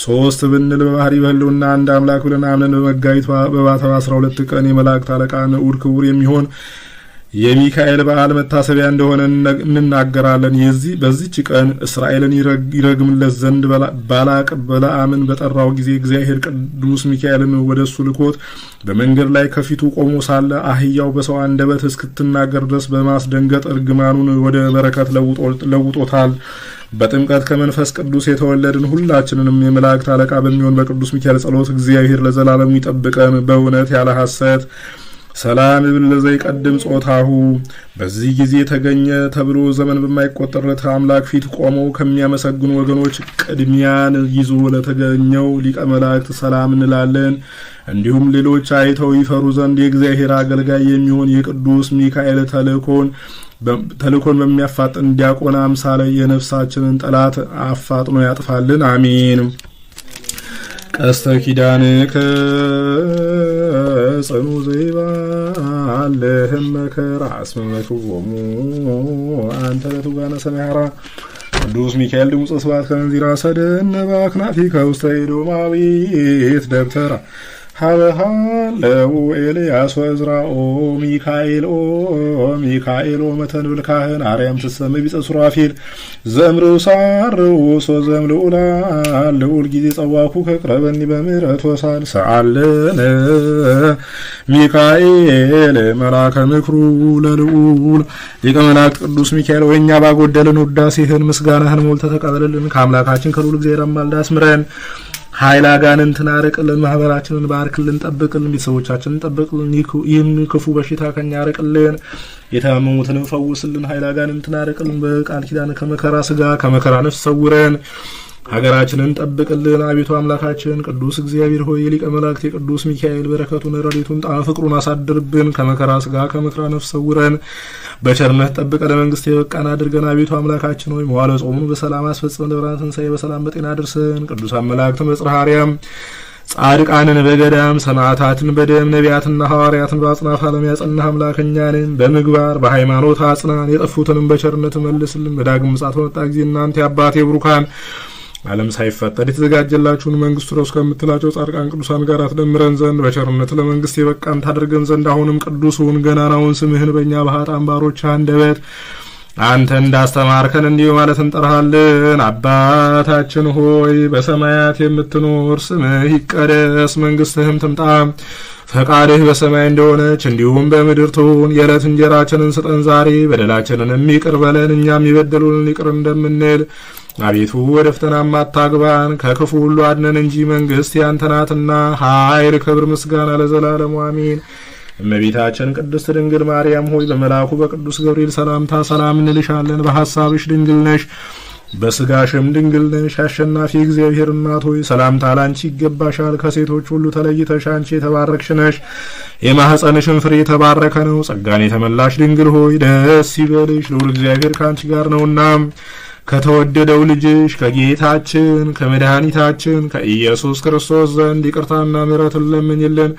ሶስት ብንል በባህሪ በህልውና አንድ አምላክ ብለን አምነን በመጋቢት በባተ 12 ቀን የመላእክት አለቃ ንዑድ ክቡር የሚሆን የሚካኤል በዓል መታሰቢያ እንደሆነ እንናገራለን። በዚህች ቀን እስራኤልን ይረግምለት ዘንድ ባላቅ በለዓምን በጠራው ጊዜ እግዚአብሔር ቅዱስ ሚካኤልን ወደሱ ልኮት በመንገድ ላይ ከፊቱ ቆሞ ሳለ አህያው በሰው አንደበት እስክትናገር ድረስ በማስደንገጥ እርግማኑን ወደ በረከት ለውጦታል። በጥምቀት ከመንፈስ ቅዱስ የተወለድን ሁላችንንም የመላእክት አለቃ በሚሆን በቅዱስ ሚካኤል ጸሎት እግዚአብሔር ለዘላለሙ ይጠብቀን በእውነት ያለ ሐሰት። ሰላም ይብል ለዘይቀድም ጾታሁ። በዚህ ጊዜ ተገኘ ተብሎ ዘመን በማይቆጠርለት አምላክ ፊት ቆመው ከሚያመሰግኑ ወገኖች ቅድሚያን ይዞ ለተገኘው ሊቀ መላእክት ሰላም እንላለን። እንዲሁም ሌሎች አይተው ይፈሩ ዘንድ የእግዚአብሔር አገልጋይ የሚሆን የቅዱስ ሚካኤል ተልእኮን በሚያፋጥን ዲያቆን አምሳለ የነፍሳችንን ጠላት አፋጥኖ ያጥፋልን። አሜን። ቀስተ ኪዳንከ ጽኑ ዘይባልህም መከራ እስመ መክቦሙ አንተ ለትጓነ ሰማያራ ቅዱስ ሚካኤል ድምፀ ስብሐት ከመንዚራ ሰደነ በአክናፊከ ውስተ ኤዶማዊት ደብተራ ሀበሃለው ኤልያስ ወእዝራኦ ሚካኤል መተንብል ካህን አርያም ትሰመ ቢጸ ሱራፊል ዘምርው ሳርው ሶዘም ልዑል ጊዜ ጸዋኩ ከቅረበኒ በምህረት ወሳል ሰአለነ ሚካኤል መላከ ምክሩ ለልዑል ሊቀ መላእክት ቅዱስ ሚካኤል ወኛ ባጎደልን ውዳሴህን ምስጋናህን ሞልተህ ተቀበልልን። ከአምላካችን ከልዑል እግዚአብሔር አማልደህ አስምረን። ኃይል አጋንንትን አርቅልን። ማህበራችንን ባርክልን፣ ጠብቅልን። ቤተሰቦቻችንን ጠብቅልን። ይህን ክፉ በሽታ ከኛ አርቅልን። የታመሙትን ፈውስልን። ኃይል አጋንንትን አርቅልን። በቃል ኪዳን ከመከራ ስጋ ከመከራ ነፍስ ሰውረን። ሀገራችንን ጠብቅልን። አቤቱ አምላካችን ቅዱስ እግዚአብሔር ሆይ የሊቀ መላእክት የቅዱስ ሚካኤል በረከቱን ረድኤቱን ጣዕመ ፍቅሩን አሳድርብን። ከመከራ ስጋ ከመከራ ነፍስ ሰውረን። በቸርነት ጠብቀ ለመንግስት የበቃን አድርገን። አቤቱ አምላካችን ሆይ መዋዕለ ጾሙን በሰላም አስፈጽመን ለብርሃነ ትንሣኤ በሰላም በጤና አድርሰን። ቅዱሳን መላእክትን በጽርሐ አርያም፣ ጻድቃንን በገዳም፣ ሰማዕታትን በደም፣ ነቢያትና ሐዋርያትን በአጽናፈ ዓለም ያጸናህ አምላክ እኛንን በምግባር በሃይማኖት አጽናን። የጠፉትንም በቸርነት መልስልን። በዳግም ምጽአት በመጣ ጊዜ እናንተ የአባቴ ብሩካን ዓለም ሳይፈጠር የተዘጋጀላችሁን መንግስቱ ረስ ከምትላቸው ጻድቃን ቅዱሳን ጋር አትደምረን ዘንድ በቸርነት ለመንግስት የበቃን ታደርገን ዘንድ አሁንም ቅዱሱን ገናናውን ስምህን በእኛ በኃጥአን ባሮች አንደበት አንተ እንዳስተማርከን እንዲሁ ማለት እንጠራሃለን። አባታችን ሆይ በሰማያት የምትኖር ስምህ ይቀደስ፣ መንግስትህም ትምጣ፣ ፈቃድህ በሰማይ እንደሆነች እንዲሁም በምድር ትሁን። የዕለት እንጀራችንን ስጠን ዛሬ፣ በደላችንን ይቅር በለን እኛም የበደሉንን ይቅር እንደምንል። አቤቱ ወደ ፈተናም አታግባን ከክፉ ሁሉ አድነን እንጂ መንግስት ያንተ ናትና፣ ኃይል፣ ክብር፣ ምስጋና ለዘላለሙ አሜን። እመቤታችን ቅድስት ድንግል ማርያም ሆይ በመልአኩ በቅዱስ ገብርኤል ሰላምታ ሰላም እንልሻለን። በሐሳብሽ ድንግል ነሽ፣ በስጋሽም ድንግል ነሽ። አሸናፊ እግዚአብሔር እናት ሆይ ሰላምታ ላንቺ ይገባሻል። ከሴቶች ሁሉ ተለይተሽ አንቺ የተባረክሽ ነሽ፣ የማኅፀንሽም ፍሬ የተባረከ ነው። ጸጋን የተመላሽ ድንግል ሆይ ደስ ይበልሽ፣ ልዑል እግዚአብሔር ከአንቺ ጋር ነውና ከተወደደው ልጅሽ ከጌታችን ከመድኃኒታችን ከኢየሱስ ክርስቶስ ዘንድ ይቅርታና ምሕረትን ለምኝልን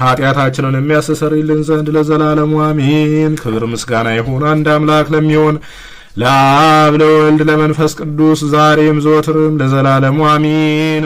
ኃጢአታችንን የሚያስተሰርይልን ዘንድ ለዘላለሙ አሜን። ክብር ምስጋና ይሁን አንድ አምላክ ለሚሆን ለአብ ለወልድ ለመንፈስ ቅዱስ ዛሬም ዘወትርም ለዘላለሙ አሜን።